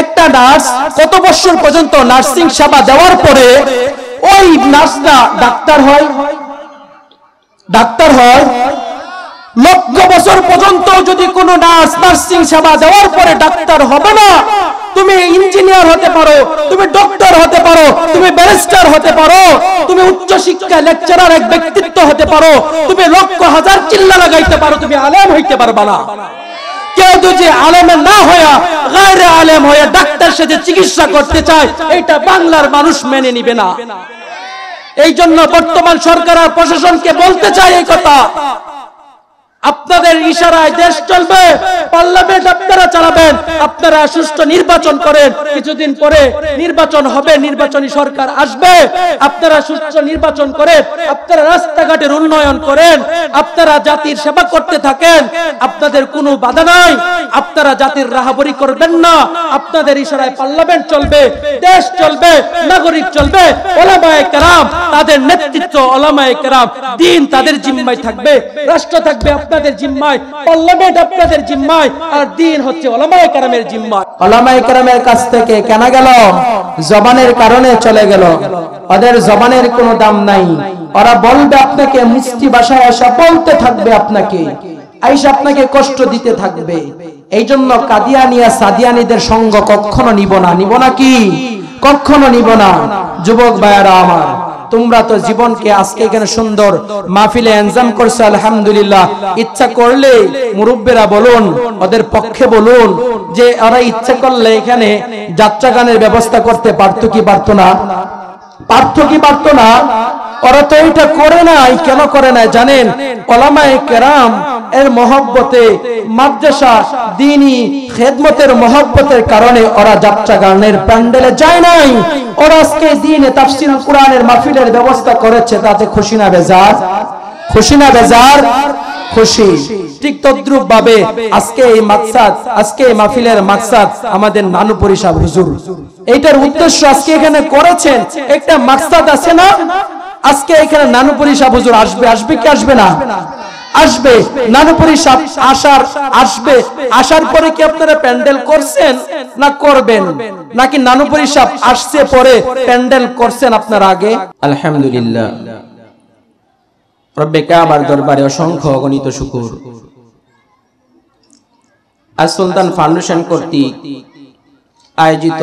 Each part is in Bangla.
একটা নার্স কত বছর পর্যন্ত নার্সিং সেবা দেওয়ার পরে ওই নার্সটা ডাক্তার হয়? ডাক্তার হয়? লক্ষ বছর পর্যন্ত যদি কোনো নার্স নার্সিং সেবা দেওয়ার পরে ডাক্তার হবে না, তুমি ইঞ্জিনিয়ার হতে পারো, তুমি ডক্টর হতে পারো, তুমি ব্যারিস্টার হতে পারো, তুমি উচ্চ শিক্ষা লেকচারার এক ব্যক্তিত্ব হতে পারো, তুমি লক্ষ হাজার চিল্লা লাগাইতে পারো, তুমি আলেম হইতে পারবা না। কেউ যদি আলেম না হয়ে গায়রে আলেম হয়ে ডাক্তার সাথে চিকিৎসা করতে চায়, এটা বাংলার মানুষ মেনে নিবে না। এই জন্য বর্তমান সরকার আর প্রশাসনকে বলতে চাই এই কথা, আপনাদের ইশারায় দেশ চলবে, পার্লামেন্ট আপনারা চালাবেন, আপনারা সুষ্ঠু নির্বাচন করেন, কিছুদিন পরে নির্বাচন হবে, নির্বাচনী সরকার আসবে, আপনারা সুষ্ঠু নির্বাচন করেন, আপনারা রাস্তাঘাটের উন্নয়ন করেন, আপনারা জাতির সেবা করতে থাকেন, আপনাদের কোনো বাধা নাই, আপনারা জাতির রাহাবরি করবেন না, আপনাদের ইশারায় পার্লামেন্ট চলবে, দেশ চলবে, নাগরিক চলবে, ওলামায়ে কেরাম তাদের নেতৃত্ব, ওলামায়ে কেরাম দিন তাদের জিম্মায় থাকবে, রাষ্ট্র থাকবে আপনাদের জিম্মায়, পার্লামেন্ট আপনাদের জিম্মায়, আর দিন হচ্ছে ওলামায়ে কেরামের জিম্মায়। ওলামায়ে কেরামের কাছ থেকে কেনা গেল, জবানের কারণে চলে গেল, ওদের জবানের কোনো দাম নাই, ওরা বলবে আপনাকে মিষ্টি ভাষায় এসে বলতে থাকবে, আপনাকে আইসা আপনাকে কষ্ট দিতে থাকবে। এই জন্য কাদিয়ানিয়া সাদিয়ানিদের সঙ্গ কখনো নিব না, নিব না কি? কখনো নিব না। যুবক ভাইয়েরা আমার, তোমরা তো জীবনকে আজকে এখানে সুন্দর মাহফিলে এনজাম করছো, আলহামদুলিল্লাহ। ইচ্ছা করলে মুরব্বীরা বলুন, ওদের পক্ষে বলুন যে ওরা ইচ্ছা করলে এখানে যাত্রা গানের ব্যবস্থা করতে পারতো কি পারতো না? পারতো কি পারতো না? ওরা তো এটা করে নাই। কেন করে নাই জানেন? ওলামায়ে কেরাম এর মহব্বতে, মাদ্রাসা দ্বীনি খেদমতের মহব্বতের কারণে ওরা যাত্রা গানের প্যান্ডেলে যায় নাই। ওরা আজকে দ্বীনে তাফসীর কোরআনের মাহফিলের ব্যবস্থা করেছে, তাতে খুশি না বেজার? খুশি না বেজার? খুশি। ঠিক তদ্রুপ ভাবে আজকে এই মাকসাদ, আজকে এই মাহফিলের মাকসাদ আমাদের নানুপুরি সাহেব হুজুর এইটার উদ্দেশ্য আজকে এখানে করেছেন, একটা মাকসাদ আছে না? আজকে এখানে নানুপুরি সাহেব হুজুর আসবে, আসবে কি আসবে না? আসবে। নানুপুরি সাহেব আসবে, আসার পরে কি আপনারা প্যান্ডেল করছেন না করবেন? নাকি নানুপুরি সাহেব আসছে পরে প্যান্ডেল করছেন আপনারা আগে? আলহামদুলিল্লাহ, রব্বে কাবার দরবারে অসংখ্য অগণিত শুকর। আজ সুলতান ফাউন্ডেশন কর্তৃক আয়োজিত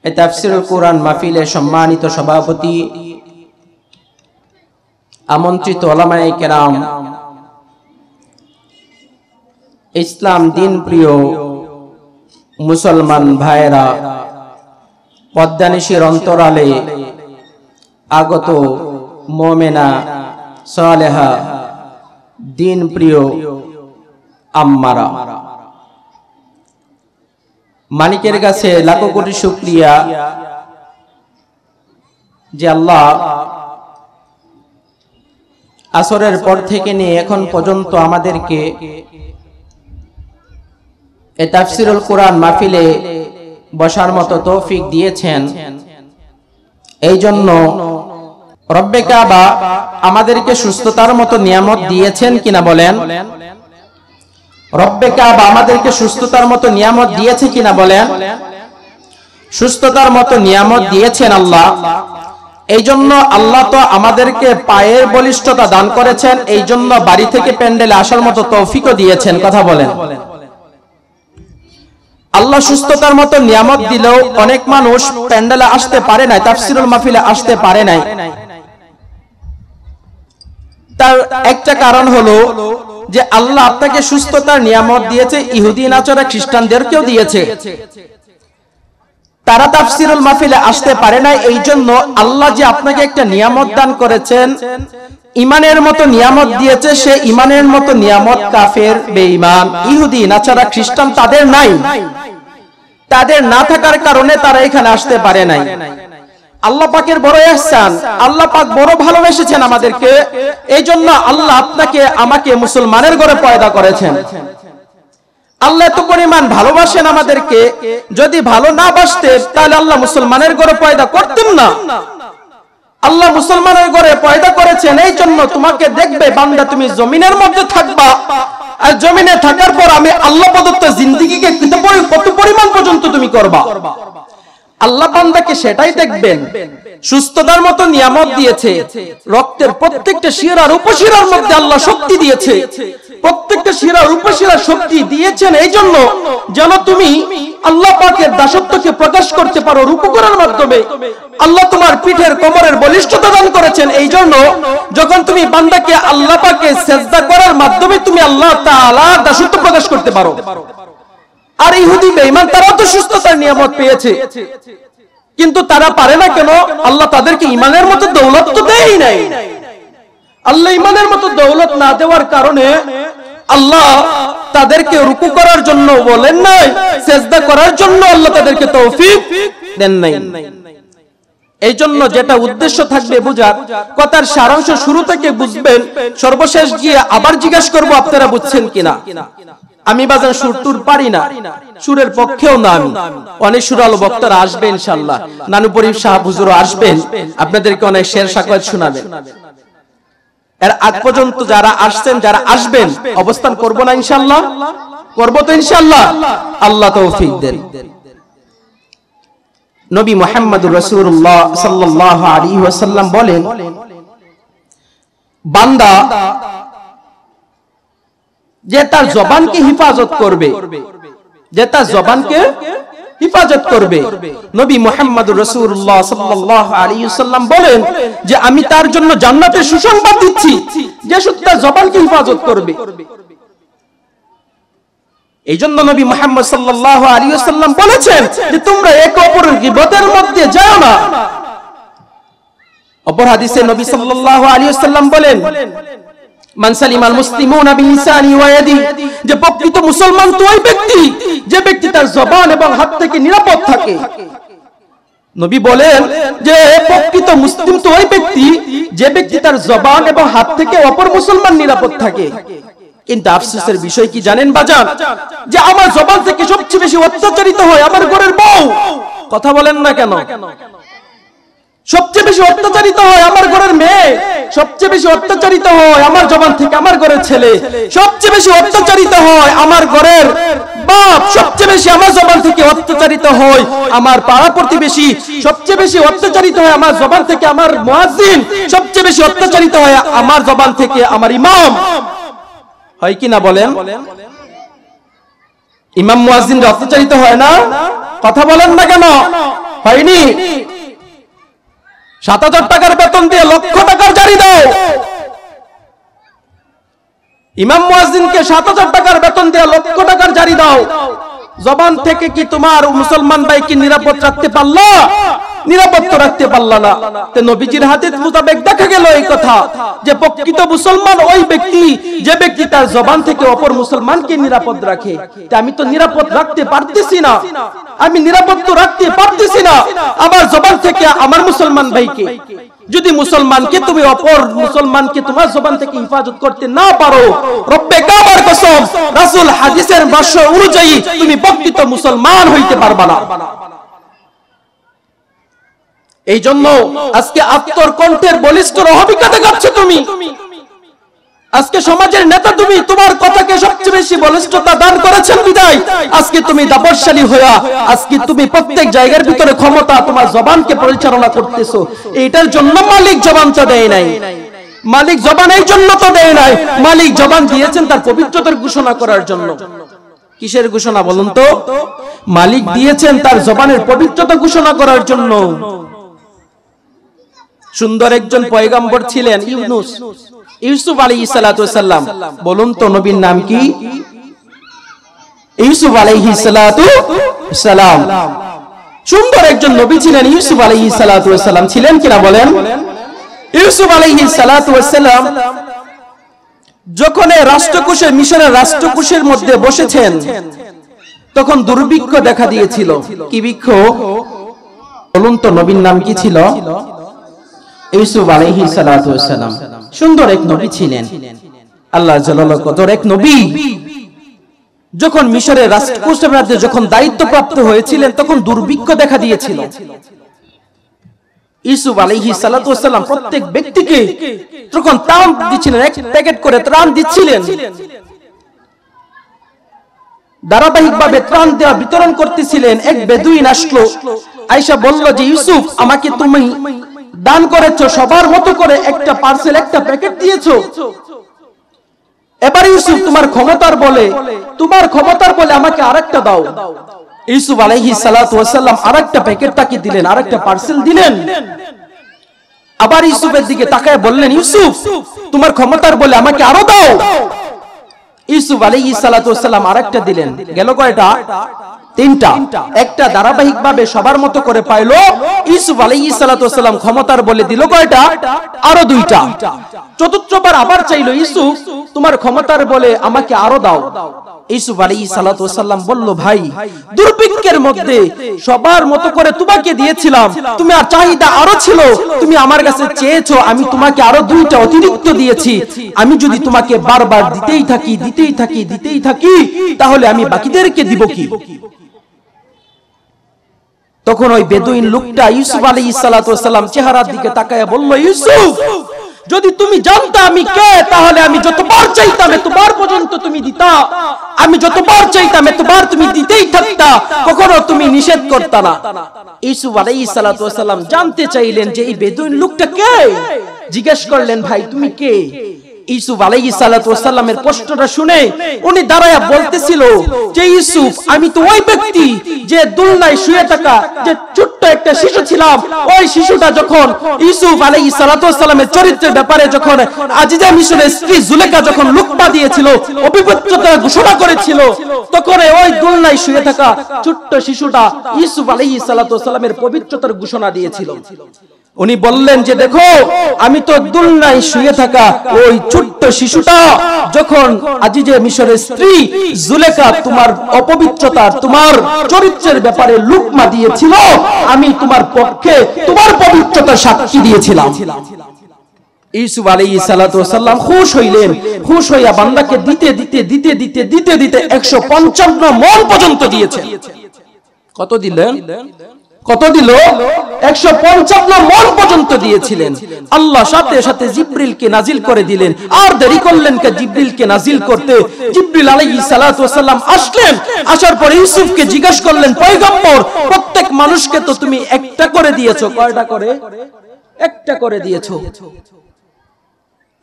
এই তাফসীরুল কোরআন মাহফিলের সম্মানিত সভাপতি, আমন্ত্রিত ওলামায়ে কেরাম, ইসলাম দিন প্রিয় মুসলমান ভাইয়েরা, পদ্মানিশীর অন্তরালে আগত মুমিনা সালেহা দিন প্রিয় আম্মারা, মালিকের কাছে লাখো কোটি শুকরিয়া যে আল্লাহ আসরের পর থেকে নিয়ে এখন পর্যন্ত আমাদেরকে এই তাফসীরুল কোরআন মাহফিলে বসার মতো তৌফিক দিয়েছেন। এই জন্য রব্বে কাবা আমাদেরকে সুস্থতার মতো নিয়ামত দিয়েছেন কিনা বলেন? রব্বে কাবা আমাদেরকে সুস্থতার মতো নিয়ামত দিয়েছে কিনা বলেন? সুস্থতার মতো নিয়ামত দিয়েছেন আল্লাহ। এই জন্য আল্লাহ তো আমাদেরকে পায়ের বলিষ্ঠতা দান করেছেন, এই জন্য বাড়ি থেকে প্যান্ডেলে আসার মতো তৌফিকও দিয়েছেন। কথা বলেন। আল্লাহ সুস্থতার মতো নিয়ামত দিলেও অনেক মানুষ প্যান্ডেলে আসতে পারে নাই, তাফসীরুল মাহফিলে আসতে পারে নাই। তার একটা কারণ হলো যে আল্লাহ আপনাকে সুস্থতার নিয়ামত দিয়েছে, ইহুদি নাছারা খ্রিস্টানদেরকেও দিয়েছে। তারা তাফসীরুল মাহফিলে আসতে পারে না, এই জন্য আল্লাহ যে আপনাকে একটা নিয়ামত দান করেছেন, ইমানের মতো নিয়ামত দিয়েছে, সে ইমানের মতো নিয়ামত কাফের, বেঈমান, ইহুদি নাছারা খ্রিস্টান তাদের নাই। তাদের না থাকার কারণে তারা এখানে আসতে পারে নাই। আল্লাহ পাকের বড় ইহসান, আল্লাহ পাক বড় ভালোবেসেছেন আমাদেরকে। এই জন্য আল্লাহ আপনাকে আমাকে মুসলমানের ঘরে পয়দা করেছেন। আল্লাহ এত পরিমাণ ভালোবাসেন আমাদেরকে, যদি ভালো না বাসতেন তাহলে আল্লাহ মুসলমানের ঘরে পয়দা করতেন না। আল্লাহ মুসলমানের ঘরে পয়দা করেছেন, এই জন্য তোমাকে দেখবে বান্দা তুমি জমিনের মধ্যে থাকবা, আর জমিনে থাকার পর আমি আল্লাহ প্রদত্ত জিন্দেগিকে কত তুমি করবা। আল্লাহ বান্দাকে সেটাই দেখবেন, সুস্থতার মতো নিয়ামত দিয়েছে, রক্তের প্রত্যেকটা শিরার উপশিরার মধ্যে আল্লাহ শক্তি দিয়েছে, প্রত্যেকটা শিরার উপশিরার শক্তি দিয়েছেন এই জন্য যেন তুমি আল্লাহ পাকের দাসত্বকে প্রকাশ করতে পারো রুকু করার মাধ্যমে। আল্লাহ তোমার পিঠের কোমরের বলিষ্ঠতা দান করেছেন এই জন্য যখন তুমি বান্দাকে আল্লাহ পাকে সেজদা করার মাধ্যমে তুমি আল্লাহ তাআলার দাসত্ব প্রকাশ করতে পারো। আর ইহুদি বেঈমান তারাও তো সুস্থতার নিয়ামত পেয়েছে, কিন্তু তারা পারে না কেন? আল্লাহ তাদেরকে ঈমানের মতো দৌলত তো দেয়ই নাই। আল্লাহ ঈমানের মতো দৌলত না দেওয়ার কারণে আল্লাহ তাদেরকে রুকু করার জন্য বলেন নাই, সেজদা করার জন্য আল্লাহ তাদেরকে তৌফিক দেন নাই। এই জন্য যেটা উদ্দেশ্য থাকবে বুঝার, কথার সারাংশ শুরু থেকে বুঝবেন, সর্বশেষ গিয়ে আবার জিজ্ঞাসা করব আপনারা বুঝছেন কিনা। আমি বাজার সুর টুর পারি না, সুরের পক্ষেও না আমি। অনেক সুরালো বক্তারা আসবে ইনশাআল্লাহ, নানুপুরি সাহেব হুজুরও আসবেন, আপনাদেরকে অনেক শের সাকাত শোনাবেন। এর আগ পর্যন্ত যারা আসছেন, যারা আসবেন, অবস্থান করব না ইনশাআল্লাহ? করব তো ইনশাআল্লাহ, আল্লাহ তৌফিক দেন। নবী মুহাম্মদুর রাসূলুল্লাহ সাল্লাল্লাহু আলাইহি ওয়াসাল্লাম বলেন, বান্দা যে তার জবানকে হিফাজত করবে, যে তার জবানকে হিফাজত করবে, নবী মুহাম্মদুর রাসূলুল্লাহ সাল্লাল্লাহু আলাইহি ওয়াসাল্লাম বলেন যে আমি তার জন্য জান্নাতের সুসংবাদ দিচ্ছি, যে শুধু তার জবানকে হিফাজত করবে। এইজন্য নবী মুহাম্মদ সাল্লাল্লাহু আলাইহি ওয়াসাল্লাম বলেছেন যে তোমরা একে অপরের গীবতের মধ্যে যাও না। অপর হাদিসে নবী সাল্লাল্লাহু আলাইহি ওয়াসাল্লাম বলেন, মান সালিমাল মুসলিমুনা বিলিসানি ওয়া ইয়াদি, যে প্রকৃত মুসলমান তো ওই ব্যক্তি যে ব্যক্তি তার জবান এবং হাত থেকে নিরাপদ থাকে। নবী বলেন যে প্রকৃত মুসলিম তো ওই ব্যক্তি যে ব্যক্তি তার জবান এবং হাত থেকে অপর মুসলমান নিরাপদ থাকে। কিন্তু আফসোসের বিষয় কি জানেন বাজান, যে আমার জবান থেকে সবচেয়ে বেশি অত্যাচারিত হয় আমার ঘরের বউ। কথা বলেন না কেন? সবচেয়ে বেশি অত্যাচারিত হয় আমার ঘরের মেয়ে, সবচেয়ে বেশি অত্যাচারিত হয় আমার জবান থেকে আমার ঘরের ছেলে, সবচেয়ে বেশি অত্যাচারিত হয় আমার ঘরের বাপ, সবচেয়ে বেশি আমার জবান থেকে অত্যাচারিত হয় আমার পাড়া প্রতিবেশী, সবচেয়ে বেশি অত্যাচারিত হয় আমার জবান থেকে আমার মুয়াজ্জিন, সবচেয়ে বেশি অত্যাচারিত হয় আমার জবান থেকে আমার ইমাম। হয় কি না বলেন? ইমাম মুয়াজ্জিন অত্যাচারিত হয় না? কথা বলেন না কেন? হয়নি? ৭,০০০ টাকার বেতন দিয়ে লক্ষ টাকার জারি দাও। ইমাম মুয়াজ্জিনকে ৭,০০০ টাকার বেতন দিয়ে লক্ষ টাকার জারি দাও। জবান থেকে কি তোমার মুসলমান ভাইকে নিরাপদ রাখতে পারলা? নিরাপদ তো রাখতে পারলা না। তো নবীজির হাদিস মোতাবেক দেখা গেল এই কথা যে প্রকৃত মুসলমান ওই ব্যক্তি যে ব্যক্তি তার জবান থেকে অপর মুসলমানকে নিরাপদ রাখে। আমি তো নিরাপদ রাখতে পারতেছি না, আমি নিরাপদ তো রাখতে পারতেছি না আমার জবান থেকে আমার মুসলমান ভাইকে। যদি মুসলমানকে তুমি অপর মুসলমানকে তোমার জবান থেকে হিফাজত করতে না পারো, রব্বে কাবার কসম, রাসূল হাদিসের ভাষ্য অনুযায়ী তুমি প্রকৃত মুসলমান হইতে পারবা না। এই জন্য আজকে আত্মর কণ্ঠের বলিষ্ঠ অহমিকা দেখাচ্ছ তুমি। আজকে সমাজের নেতা তুমি, তোমার কথাকে সবচেয়ে বেশি বলিষ্ঠতা দান করেছেন বিদায় আজকে তুমি দাপটশালী হইয়া আজকে তুমি প্রত্যেক জায়গার ভিতরে ক্ষমতা তোমার জবানকে পরিচালনা করতেছো। এইটার জন্য মালিক জবান তো দেয় নাই, মালিক জবান এই জন্য তো দেয় নাই, মালিক জবান দিয়েছেন তার পবিত্রতার ঘোষণা করার জন্য। কিসের ঘোষণা বলুন তো? মালিক দিয়েছেন তার জবানের পবিত্রতা ঘোষণা করার জন্য। সুন্দর একজন পয়গম্বর ছিলেন ইউনুস, ইউসুফ আলাইহিস সালাতু ওয়াস সালাম। বলুন তো নবীর নাম কি? ইউসুফ আলাইহিস সালাতু ওয়াস সালাম। সুন্দর একজন নবী ছিলেন ইউসুফ আলাইহিস সালাতু ওয়াস সালাম, ছিলেন কিনা বলেন? ইউসুফ আলাইহিস সালাতু ওয়াস সালাম যখন রাষ্ট্রকূষে মিশরের রাষ্ট্রকূষের মধ্যে বসেছেন তখন দুর্ভিক্ষ দেখা দিয়েছিল। কি বৃক্ষ বলুন তো? নবীর নাম কি ছিল? ইউসুফ আলাইহিস সালাতু ওয়াস সালাম। সুন্দর এক নবী ছিলেন, আল্লাহ জালালাহু কদর এক নবী। যখন মিশরের রাষ্ট্রকূষের মধ্যে যখন দায়িত্বপ্রাপ্ত হয়েছিলেন তখন দুর্ভিক্ষ দেখা দিয়েছিল। ইউসুফ আলাইহিস সালাতু ওয়াস সালাম প্রত্যেক ব্যক্তিকে তখন ত্রাণ দিচ্ছিলেন, এক প্যাকেট করে ত্রাণ দিচ্ছিলেন। ধারাবাহিকভাবে ত্রাণ দেওয়া বিতরণ করতেছিলেন। এক বেদুইন আসলো, আয়েশা বলল যে ইউসুফ, আমাকে তুমি দান করেছো, সবার মতো করে একটা পার্সেল, একটা প্যাকেট দিয়েছো। এবার ইউসুফ তোমার ক্ষমতার বলে আমাকে আরেকটা দাও। ইউসুফ আলাইহিস সালাতু ওয়াস সালাম আরেকটা প্যাকেট তাকে দিলেন, আরেকটা পার্সেল দিলেন। আবার ইউসুফের দিকে তাকায় বললেন, ইউসুফ তোমার ক্ষমতার বলে আমাকে আরো দাও। ইউসুফ আলাইহিস সালাতু ওয়াস সালাম আরেকটা দিলেন। গেল কয়টা? তিনটা। একটা ধারাবাহিকভাবে সবার মতো করে পাইলো। ইউসুফ আলাইহিস সালাতু ওয়াস সালাম ক্ষমতার বলে দিল কয়টা? আরো দুইটা। চতুর্থবার আবার চাইলো, ইউসুফ তোমার ক্ষমতার বলে আমাকে আরো দাও। ইউসুফ আলাইহিস সালাতু ওয়াস সালাম বলল, ভাই দুর্ভিক্ষের মধ্যে সবার মতো করে তোমাকে দিয়েছিলাম, তুমি আর চাহিদা আরো ছিল, তুমি আমার কাছে চেয়েছো, আমি তোমাকে আরো দুইটা অতিরিক্ত দিয়েছি। আমি যদি তোমাকে বারবার দিতেই থাকি তাহলে আমি বাকিদেরকে দিব কি? তখন ওই বেদুইন লোকটা ইউসুফ আলাইহিস সালাতু ওয়াস সালাম চেহারার দিকে তাকায়া বলল, ইউসুফ যদি তুমি জানতা আমি কে, তাহলে আমি যতবার চাইতাম এতবার পর্যন্ত তুমি দিতা, আমি যতবার চাইতাম এতবার তুমি দিতেই থাকতা, কখনো তুমি নিষেধ করতা না। ইউসুফ আলাইহিস সালাতু ওয়াস সালাম জানতে চাইলেন যে এই বেদুইন লোকটা কে। জিজ্ঞেস করলেন, ভাই তুমি কে? ইউসুফ আলাইহিস সালাতু ওয়াস সালামের প্রশ্নটা শুনে উনি দাঁড়ায়া বলতেছিল যে, ইউসুফ আমি তো ওই ব্যক্তি যে দুলনায় শুয়ে থাকা যে ছোট্ট একটা শিশু ছিলাম। ওই শিশুটা যখন ইউসুফ আলাইহিস সালাতু ওয়াস সালামের চরিত্রের ব্যাপারে যখন আজিজা মিশরের স্ত্রী জুলেখা যখন লুকমা দিয়েছিল, অবিপবিত্রতা ঘোষণা করেছিল, তখন ওই দুলনায় শুয়ে থাকা ছোট্ট শিশুটা ইউসুফ আলাইহিস সালাতু ওয়াস সালামের পবিত্রতার ঘোষণা দিয়েছিল। উনি বললেন যে দেখো, আমি তো দুলনায় শুয়ে থাকা ওই ছোট্ট শিশুটা যখন আজিজে মিশরের স্ত্রী জুলেখা তোমার অপবিত্রতা, তোমার চরিত্রের ব্যাপারে লুকমা দিয়েছিল, আমি তোমার পক্ষে তোমার পবিত্রতার সাক্ষী দিয়েছিলাম। ইউসুফ আলাইহিস সালাতু ওয়াস সালাম খুশ হইলেন। খুশ হইয়া বান্দাকে দিতে 155 মণ পর্যন্ত দিয়েছেন। কত দিলেন? কত দিল? 155 মণ পর্যন্ত দিয়েছিলেন। আল্লাহ সাথে সাথে জিবরিলকে নাজিল করে দিলেন। আর দেরি করলেন কে জিবরিলকে নাজিল করতে? জিবরিল আলাইহিস সালাতু ওয়াস সালাম আসলেন। আসার পর ইউসুফকে জিজ্ঞাসা করলেন, পয়গম্বর প্রত্যেক মানুষকে তো তুমি একটা করে দিয়েছো, কয়টা করে? একটা করে দিয়েছো,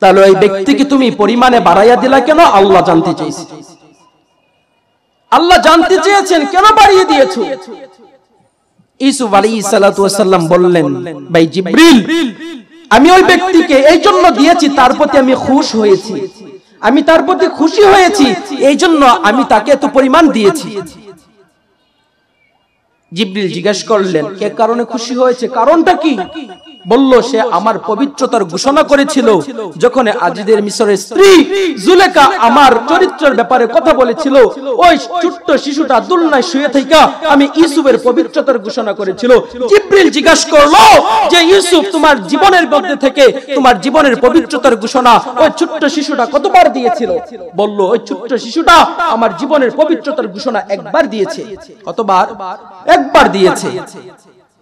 তাহলে ওই ব্যক্তিকে তুমি পরিমাণে বাড়াইয়া দিলা কেন? আল্লাহ জানতে চাইছেন, আল্লাহ জানতে চেয়েছেন কেন বাড়িয়ে দিয়েছো? ইউসুফ আলাইহিস সালাতু ওয়াস সালাম বললেন, ভাই জিবরিল আমি ওই ব্যক্তিকে এই জন্য দিয়েছি, তার প্রতি আমি খুশ হয়েছি, আমি তার প্রতি খুশি হয়েছি, এই জন্য আমি তাকে এত পরিমাণ দিয়েছি। জিবরিল জিজ্ঞাসা করলেন, কে কারণে খুশি হয়েছে, কারণটা কি? বলল, সে আমার পবিত্রতার ঘোষণা করেছিল যখন আজিজের মিশরের স্ত্রী জুলেখা আমার চরিত্রের ব্যাপারে কথা বলেছিল, ওই ছোট্ট শিশুটা দুলনায় শুয়ে থাকা আমি ইউসুফের পবিত্রতার ঘোষণা করেছিল। জিবরিল জিজ্ঞাসা করলো যে ইউসুফ তোমার জীবনের মধ্যে থেকে তোমার জীবনের পবিত্রতার ঘোষণা ওই ছোট্ট শিশুটা কতবার দিয়েছিল? বলল, ওই ছোট্ট শিশুটা আমার জীবনের পবিত্রতার ঘোষণা একবার দিয়েছে। কতবার? একবার দিয়েছে।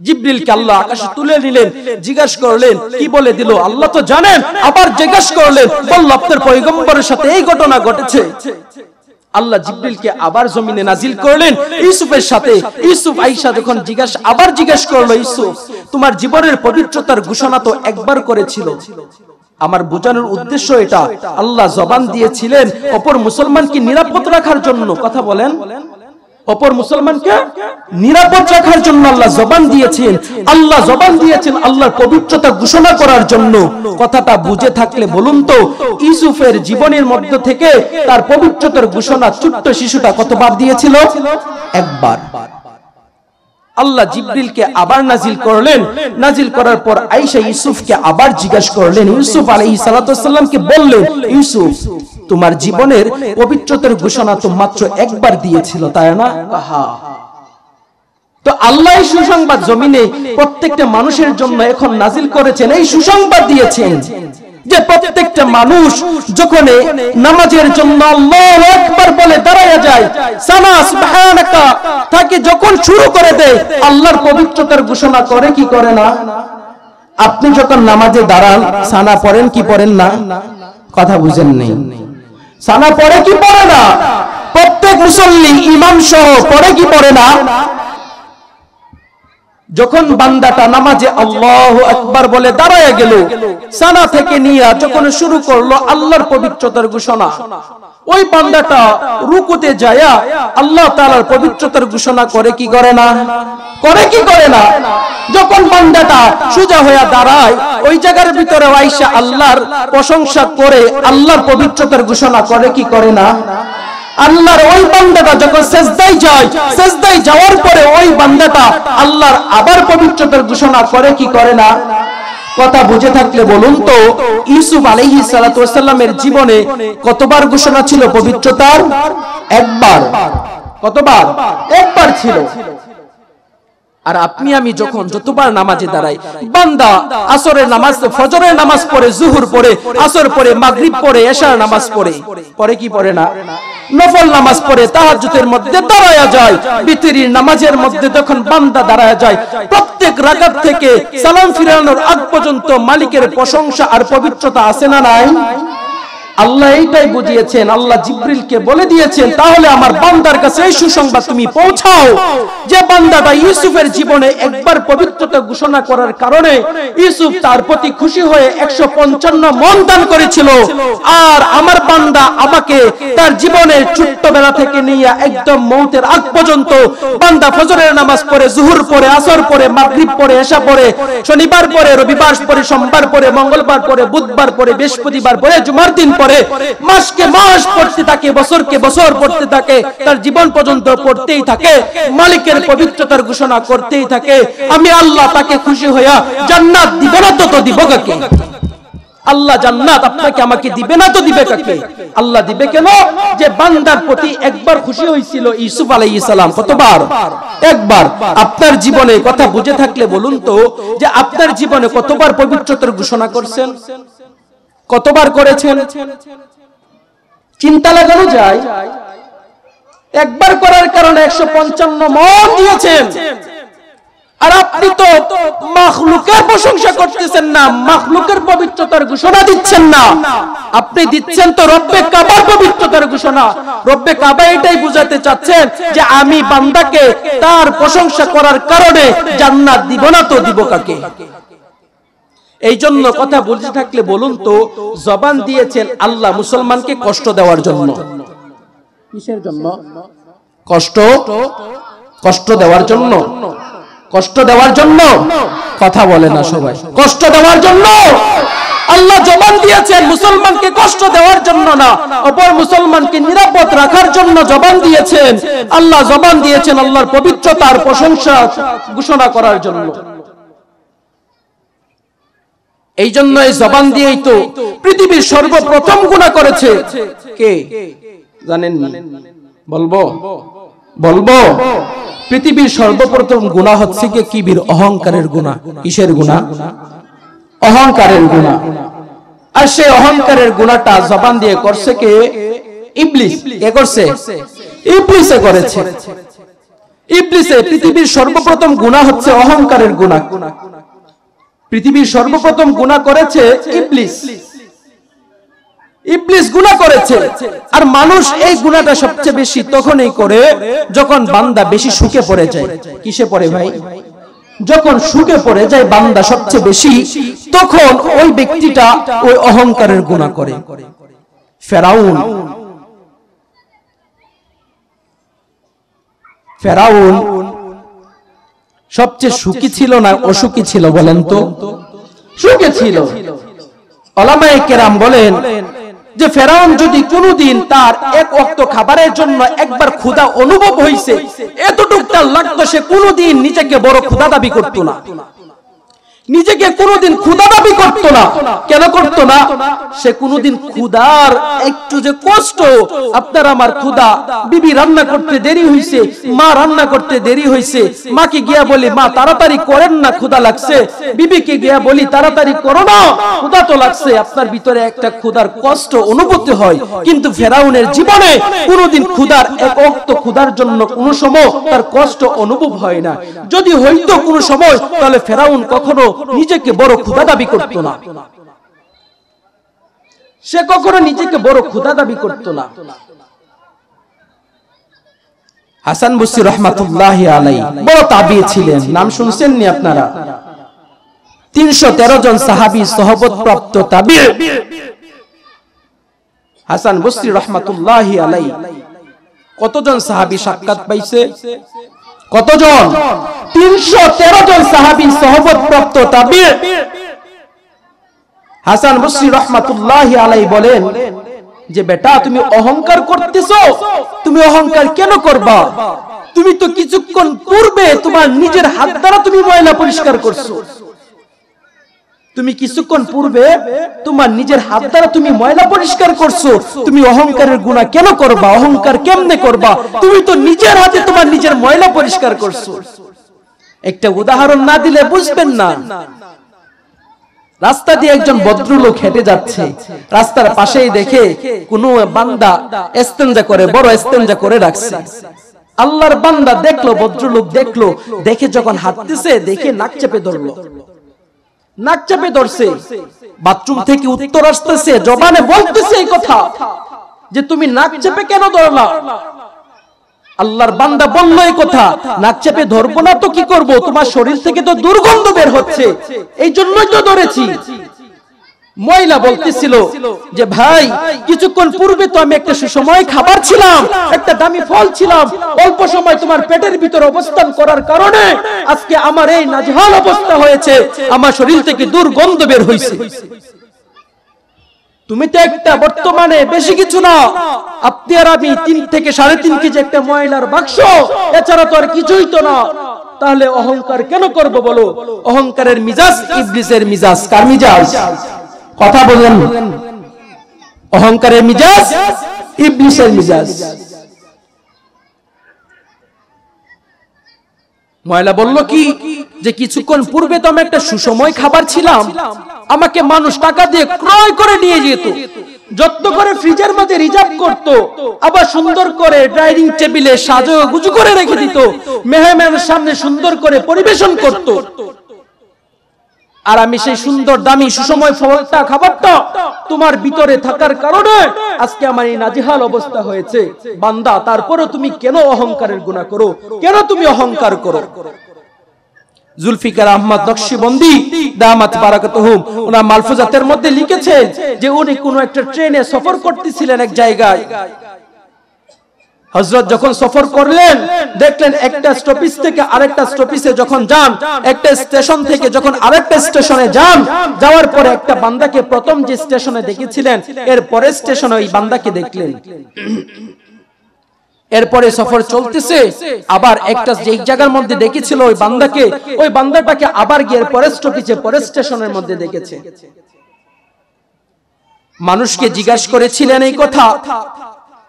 জিবরিলকে আল্লাহ আকাশে তুলে নিলেন, জিজ্ঞাসা করলেন, কি বলে দিল? আল্লাহ তো জানেন। আবার জিজ্ঞাসা করলেন, বলল আপনার পয়গম্বরের সাথে এই ঘটনা ঘটেছে। আল্লাহ জিবরিলকে আবার জমিনে নাজিল করলেন ইউসুফের সাথে। ইউসুফ আয়েশা যখন আবার জিজ্ঞাসা করলো, ইউসুফ তোমার জীবনের পবিত্রতার ঘোষণা তো একবার করেছিল। আমার বোঝানোর উদ্দেশ্য এটা, আল্লাহ জবান দিয়েছিলেন অপর মুসলমানকে নিরাপদ রাখার জন্য। কথা বলেন, অপর মুসলমানকে নিরাপদ রাখার জন্য আল্লাহ জবান দিয়েছেন। আল্লাহ জবান দিয়েছেন আল্লাহর পবিত্রতা ঘোষণা করার জন্য। কথাটা বুঝে থাকলে বলুন তো, ইউসুফের জীবনের মধ্য থেকে তার পবিত্রতার ঘোষণা ছোট্ট শিশুটা কতবার দিয়েছিল? একবার। আল্লাহ জিবরিলকে আবার নাজিল করলেন। নাজিল করার পর আয়েশা ইউসুফকে আবার জিজ্ঞাসা করলেন। ইউসুফ আলাইহিস সালাতু ওয়াস সালামকে বললেন, ইউসুফ তোমার জীবনের পবিত্রতার ঘোষণা তো মাত্র একবার দিয়েছিল, তাই না? তো আল্লাহ সুসংবাদ জমিনে প্রত্যেকটা মানুষের জন্য এখন নাজিল করেছেন, এই সুসংবাদ দিয়েছেন যে প্রত্যেকটা মানুষ যখন নামাজের জন্য আল্লাহু আকবার বলে দাঁড়ায়া যায়, সানা সুবহানাকা তাকে যখন শুরু করে দেয়, আল্লাহর পবিত্রতার ঘোষণা করে কি করে না? আপনি যখন নামাজে দাঁড়ান সানা পড়েন কি পড়েন না? কথা বুঝেন নেই। সানা পড়ে কি পড়ে না? প্রত্যেক মুসল্লি ইমাম সহ পড়ে কি পড়ে না? যখন বান্দাটা নামাজে আল্লাহু আকবার বলে দাঁড়ায় গেল, সানা থেকে নিয়ে যখন শুরু করলো আল্লাহর পবিত্রতার ঘোষণা, ওই বান্দাটা রুকুতে যায়া আল্লাহ তাআলার পবিত্রতার ঘোষণা করে কি করে না? করে কি করে না? যখন বান্দাটা সোজা হয়ে দাঁড়ায়, ওই জায়গার ভিতরে আয়েশা আল্লাহর প্রশংসা করে আল্লাহর পবিত্রতার ঘোষণা করে কি করে না? আল্লাহর ওই বান্দাটা যখন সিজদায় যায়, সিজদায় যাওয়ার পরে ওই বান্দাটা আল্লাহর আবার পবিত্রতার ঘোষণা করে কি করে না? কথা বুঝে থাকলে বলুন তো, ইউসুফ আলাইহিস সালাতু ওয়াস সালামের জীবনে কতবার ঘোষণা ছিল পবিত্রতার? একবার। কতবার? একবার ছিল। আর আপনি আমি যখন যতবার নামাজে দাঁড়াই, বান্দা আসরের নামাজ, ফজরের নামাজ পড়ে, জুহুর পড়ে, আসর পড়ে, মাগরিব পড়ে, এশার নামাজ পড়ে, পড়ে কি পড়ে না? নফল নামাজ পড়ে, তাহাজ্জুদের মধ্যে দাঁড়ায়া যায়, বিতরির নামাজের মধ্যে যখন বান্দা দাঁড়ায়া যায়, প্রত্যেক রাকাত থেকে সালাম ফিরানোর আগ পর্যন্ত মালিকের প্রশংসা আর পবিত্রতা আছে না নাই? আল্লাহ এইটাই বুঝিয়েছেন, আল্লাহ জিবরিলকে বলে দিয়েছেন, তাহলে আমার বান্দার কাছে এই সুসংবাদ তুমি পৌঁছাও যে বান্দাটা ইউসুফের জীবনে একবার পবিত্রতা ঘোষণা করার কারণে ইউসুফ তার প্রতি খুশি হয়ে 155 মণ দান করেছিল, আর আমার বান্দা আমাকে তার জীবনের ছোট্টবেলা থেকে নিয়ে একদম মৌতের আগ পর্যন্ত বান্দা ফজরের নামাজ পড়ে, জুহুর পড়ে, আসর পড়ে, মাগরিব পড়ে, এশা পড়ে, শনিবার পড়ে, রবিবার পড়ে, সোমবার পড়ে, মঙ্গলবার পড়ে, বুধবার পড়ে, বৃহস্পতিবার পড়ে, জুমার দিন পড়ে, মাসকে মাস পড়তে থাকে, বছরকে বছর পড়তে থাকে, তার জীবন পর্যন্ত পড়তেই থাকে, মালিকের পবিত্রতার ঘোষণা করতেই থাকে, আমি আল্লাহ তাকে খুশি হইয়া জান্নাত দিবে না তো দিব কাকে? আল্লাহ জান্নাত আপনাকে আমাকে দিবে না তো দিবে কাকে? আল্লাহ দিবে কেন? যে বান্দার প্রতি একবার খুশি হয়েছিল ইউসুফ আলাইহিস সালাম। কতবার? একবার। আপনার জীবনে কথা বুঝে থাকলে বলুন তো, যে আপনার জীবনে কতবার পবিত্রতার ঘোষণা করছেন? কতবার করেছেন? চিন্তা লাগানো যায়। একবার করার কারণে 155 মণ দিয়েছেন, আর আপনি তো মাখলুকের প্রশংসা করতেছেন না, মাখলুকের পবিত্রতার ঘোষণা দিচ্ছেন না, আপনি দিচ্ছেন তো রব্বে কাবার পবিত্রতার ঘোষণা। রব্বে কাবা এটাই বুঝাতে চাচ্ছেন যে আমি বান্দাকে তার প্রশংসা করার কারণে জান্নাত দিব না তো দিব কাকে? এই জন্য কথা বুঝে থাকলে বলুন তো, জবান দিয়েছেন আল্লাহ মুসলমানকে কষ্ট দেওয়ার জন্য। কিসের জন্য? কষ্ট দেওয়ার জন্য। কষ্ট দেওয়ার জন্য কথা বলে না সবাই। কষ্ট দেওয়ার জন্য আল্লাহ জবান দিয়েছেন, মুসলমানকে কষ্ট দেওয়ার জন্য না, অপর মুসলমানকে নিরাপদ রাখার জন্য জবান দিয়েছেন। আল্লাহ জবান দিয়েছেন আল্লাহর পবিত্রতার প্রশংসা ঘোষণা করার জন্য। এই জন্য এই জবান দিয়েই তো পৃথিবীর সর্বপ্রথম গুনাহ করেছে কে জানেন? বলবো পৃথিবীর সর্বপ্রথম গুনাহ হচ্ছে কি? কিবির, অহংকারের গুনাহ। কিসের গুনাহ? অহংকারের গুনাহ। আর সেই অহংকারের গুনাহটা জবান দিয়ে করছে কে? ইবলিস। কে করছে? ইবলিসে করেছে। ইবলিসে পৃথিবীর সর্বপ্রথম গুনাহ হচ্ছে অহংকারের গুনাহ। পৃথিবীর সর্বপ্রথম গুনাহ করেছে ইবলিস। ইবলিস গুনাহ করেছে। আর মানুষ এই গুনাহটা সবচেয়ে বেশি তখনই করে যখন বান্দা বেশি সুখে পড়ে যায়। কিসে পড়ে ভাই? যখন সুখে পড়ে যায় বান্দা সবচেয়ে বেশি, তখন ওই ব্যক্তিটা ওই অহংকারের গুনাহ করে। ফেরাউন সবচেয়ে সুখী ছিল না অসুখী ছিল বলেন তো? সুখে ছিল। উলামায়ে কেরাম বলেন যে ফেরাউন যদি কোনদিন তার এক ওয়াক্ত খাবারের জন্য একবার ক্ষুধা অনুভব হইছে, এতটুকু তার লাগতো, সে কোনদিন নিজেকে বড় ক্ষুধা দাবি করতো না। নিজেকে কোনদিন ক্ষুধা দাবি করতো না। কেন করতো না? সে কোনদিন ক্ষুধার একটু যে কষ্ট, আপনার আমার ক্ষুধা, বিবি রান্না করতে দেরি হইছে, মা রান্না করতে দেরি হইছে, মাকে গিয়া বলি মা তাড়াতাড়ি করেন না ক্ষুধা লাগছে, বিবিকে গিয়া বলি তাড়াতাড়ি করো না ক্ষুধা তো লাগছে, আপনার ভিতরে একটা ক্ষুধার কষ্ট অনুভূতি হয়। কিন্তু ফেরাউনের জীবনে কোনদিন ক্ষুধার এক ওয়াক্ত ক্ষুধার জন্য কোন সময় তার কষ্ট অনুভব হয় না। যদি হইতো কোন সময়, তাহলে ফেরাউন কখনো নিজেকে বড় ক্ষুধা দাবি করতো না। সে কখনো নিজেকে বড় ক্ষুধা দাবি করতো না। হাসান বসরি রহমাতুল্লাহি আলাইহি বড় তাবী ছিলেন, নাম শুনছেন নি আপনারা? 313 জন সাহাবী সহবত প্রাপ্ত তাবী হাসান বসরি রহমাতুল্লাহি আলাইহি। কতজন সাহাবী সাক্ষাৎ পাইছে? কতজন? 313 জন সাহাবী সহবত প্রাপ্ত তাবী। হাসান বসরি রহমাতুল্লাহি আলাইহি বলেন যে বেটা, তুমি অহংকার করতেছো, তুমি অহংকার কেন করবা? তুমি তো কিছুক্ষণ পূর্বে তোমার নিজের হাত দ্বারা তুমি ময়লা পরিষ্কার করছো। তুমি কিছুক্ষণ পূর্বে তোমার নিজের হাত দ্বারা তুমি ময়লা পরিষ্কার করছো, তুমি অহংকারের গুনাহ কেন করবা? অহংকার কেমনে করবা? তুমি তো নিজের হাতে তোমার নিজের ময়লা পরিষ্কার করছো। একটা উদাহরণ না দিলে বুঝবেন না। রাস্তা দিয়ে একজন ভদ্রলোক হেঁটে যাচ্ছে, রাস্তার পাশেই দেখে কোন বান্দা ইস্তেঞ্জা করে, বড় ইস্তেঞ্জা করে রাখছে। আল্লাহর বান্দা দেখলো, ভদ্রলোক দেখলো, দেখে যখন হাঁটতেছে দেখে নাক চেপে ধরলো, নাক চেপে ধরছে। বাথরুম থেকে উত্তর আসতেছে, জবানে বলতেছে এই কথা যে তুমি নাক চেপে কেন ধরলা? আল্লাহর বান্দা বলল এই কথা, নাক চেপে ধরবো না তো কি করব? তোমার শরীর থেকে তো দুর্গন্ধ বের হচ্ছে, এই জন্যই তো ধরেছি। মহিলা বলতেছিল যে ভাই, কিছুক্ষণ পূর্বে তো আমি একটা সুসময় খাবার ছিলাম, একটা দামি ফল ছিলাম, অল্প সময় তোমার পেটের ভিতরে অবস্থান করার কারণে আজকে আমার এই নাজেহাল অবস্থা হয়েছে, আমার শরীর থেকে দুর্গন্ধ বের হয়েছে। তুমি তো একটা বর্তমানে বেশি কিছু না, আপনি আর আমি 3 থেকে 3.5 কেজি একটা ময়লার বাক্স, এছাড়া তো আর কিছুই তো না। তাহলে অহংকার কেন করব বলো? অহংকারের মিজাজ ইবলিসের মিজাজ। কার মিজাজ? কথা বলেন। অহংকারের মিজাজ ইবলিসের মিজাজ। ময়লা বলল কি যে কিছুক্ষণ পূর্বে তো আমি একটা সুসময় খাবার ছিলাম, আমাকে মানুষ টাকা দিয়ে ক্রয় করে নিয়ে যেত, যত্ন করে ফ্রিজের মধ্যে রিজার্ভ করত, আবার সুন্দর করে ডাইনিং টেবিলে সাজগুজু করে রেখে দিত, মেহমানের সামনে সুন্দর করে পরিবেশন করত। আর আমি সেই সুন্দর দামি সুসময় ফলটা খাবারটা তোমার ভিতরে থাকার কারণে আজকে আমার এই নাজেহাল অবস্থা হয়েছে। বান্দা, তারপরেও তুমি কেন অহংকারের গুনাহ করো? কেন তুমি অহংকার করো? জুলফিকার আহমদ নকশবন্দি দামাত বারাকাতুহুম ওনার মালফুজাতের মধ্যে লিখেছেন যে উনি কোন একটা ট্রেনে সফর করতেছিলেন এক জায়গায়। হযরত যখন সফর করলেন, দেখলেন একটা স্টপেজ থেকে আরেকটা স্টপেজে যখন যান, একটা স্টেশন থেকে যখন আরেকটা স্টেশনে যান, যাওয়ার পরে একটা বান্দাকে প্রথম যে স্টেশনে দেখেছিলেন, এর পরের স্টেশনে ওই বান্দাকে দেখলেন। এরপরে সফর চলতেছে, আবার একটা যেই জায়গার মধ্যে দেখেছিল ওই বান্দাকে, ওই বান্দাটাকে আবার গিয়ে পরের স্টপেজে পরের স্টেশনের মধ্যে দেখেছে। মানুষকে জিজ্ঞাসা করেছিলেন এই কথা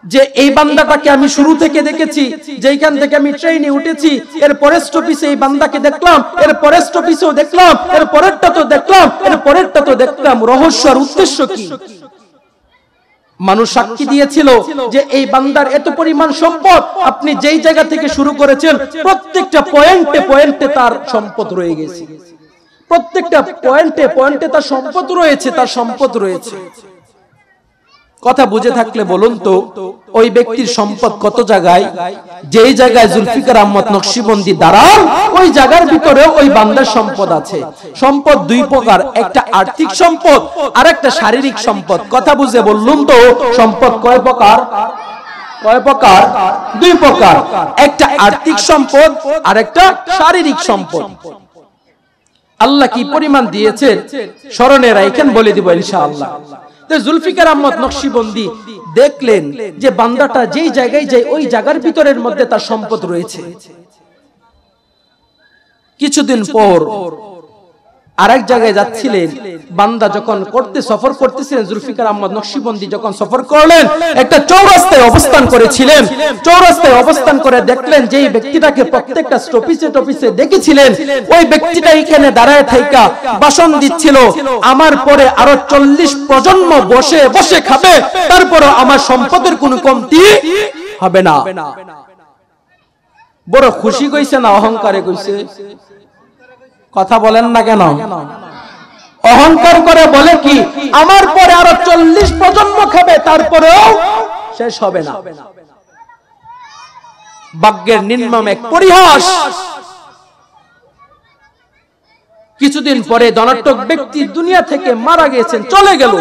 যে এই বান্দাটাকে আমি শুরু থেকে দেখেছি, যেইখান থেকে আমি ট্রেনে উঠেছি, এর পরের স্টপেজে এই বান্দাকে দেখলাম, এর পরের স্টপেজেও দেখলাম, এর পরেরটা তো দেখলাম, এর পরেরটা তো দেখলাম, রহস্য আর উদ্দেশ্য কি? মানুষ সাক্ষী দিয়েছিল যে এই বান্দার এত পরিমাণ সম্পদ, আপনি যেই জায়গা থেকে শুরু করেছেন প্রত্যেকটা পয়েন্টে পয়েন্টে তার সম্পদ রয়ে গেছে, প্রত্যেকটা পয়েন্টে পয়েন্টে তার সম্পদ রয়েছে, তার সম্পদ রয়েছে। কথা বুঝে থাকলে বলুন তো ওই ব্যক্তির সম্পদ কত জায়গায়? যেই জায়গায় জুলফিকার আহমদ নকশবন্দি দাঁড়ান, ওই জায়গার ভিতরে ওই বান্দার সম্পদ আছে। সম্পদ 2 প্রকার, একটা আর্থিক সম্পদ আর একটা শারীরিক সম্পদ। কথা বুঝে বললুম তো সম্পদ কয় প্রকার? কয় প্রকার? 2 প্রকার, একটা আর্থিক সম্পদ আর একটা শারীরিক সম্পদ। আল্লাহ কি পরিমাণ দিয়েছেন স্মরণে রাখেন, বলে দিব ইনশাআল্লাহ। জুলফিকার আহমদ নকশবন্দি দেখলেন যে বান্দাটা যেই জায়গায় যায় ওই জায়গার ভিতরের মধ্যে তার সম্পদ রয়েছে। কিছুদিন পর আরেক জায়গায় যাচ্ছিলেন, বান্দা যখন সফর করতেছিলেন, জুলফিকার আহমদ নকশবন্দি যখন সফর করলেন, একটা চৌরাস্তায় অবস্থান করেছিলেন। চৌরাস্তায় অবস্থান করে দেখলেন যে এই ব্যক্তিটাকে প্রত্যেকটা স্টপেজে দেখেছিলেন, ওই ব্যক্তিটা এখানে দাঁড়ায় থাইকা ভাষণ দিচ্ছিল, আমার পরে আরো 40 প্রজন্ম বসে বসে খাবে, তারপরে আমার সম্পদের কোনো কমতি হবে না। বড় খুশি কইছে না অহংকারে কইছে? কথা বলেন না কেন? অহংকার করে বলে কি আমার পরে আরো 40 প্রজন্ম খাবে, তারপরেও শেষ হবে না। ভাগ্যের নির্মম এক পরিহাস। কিছুদিন পরে ধনাঢ্য ব্যক্তি দুনিয়া থেকে মারা গেছেন, চলে গেল।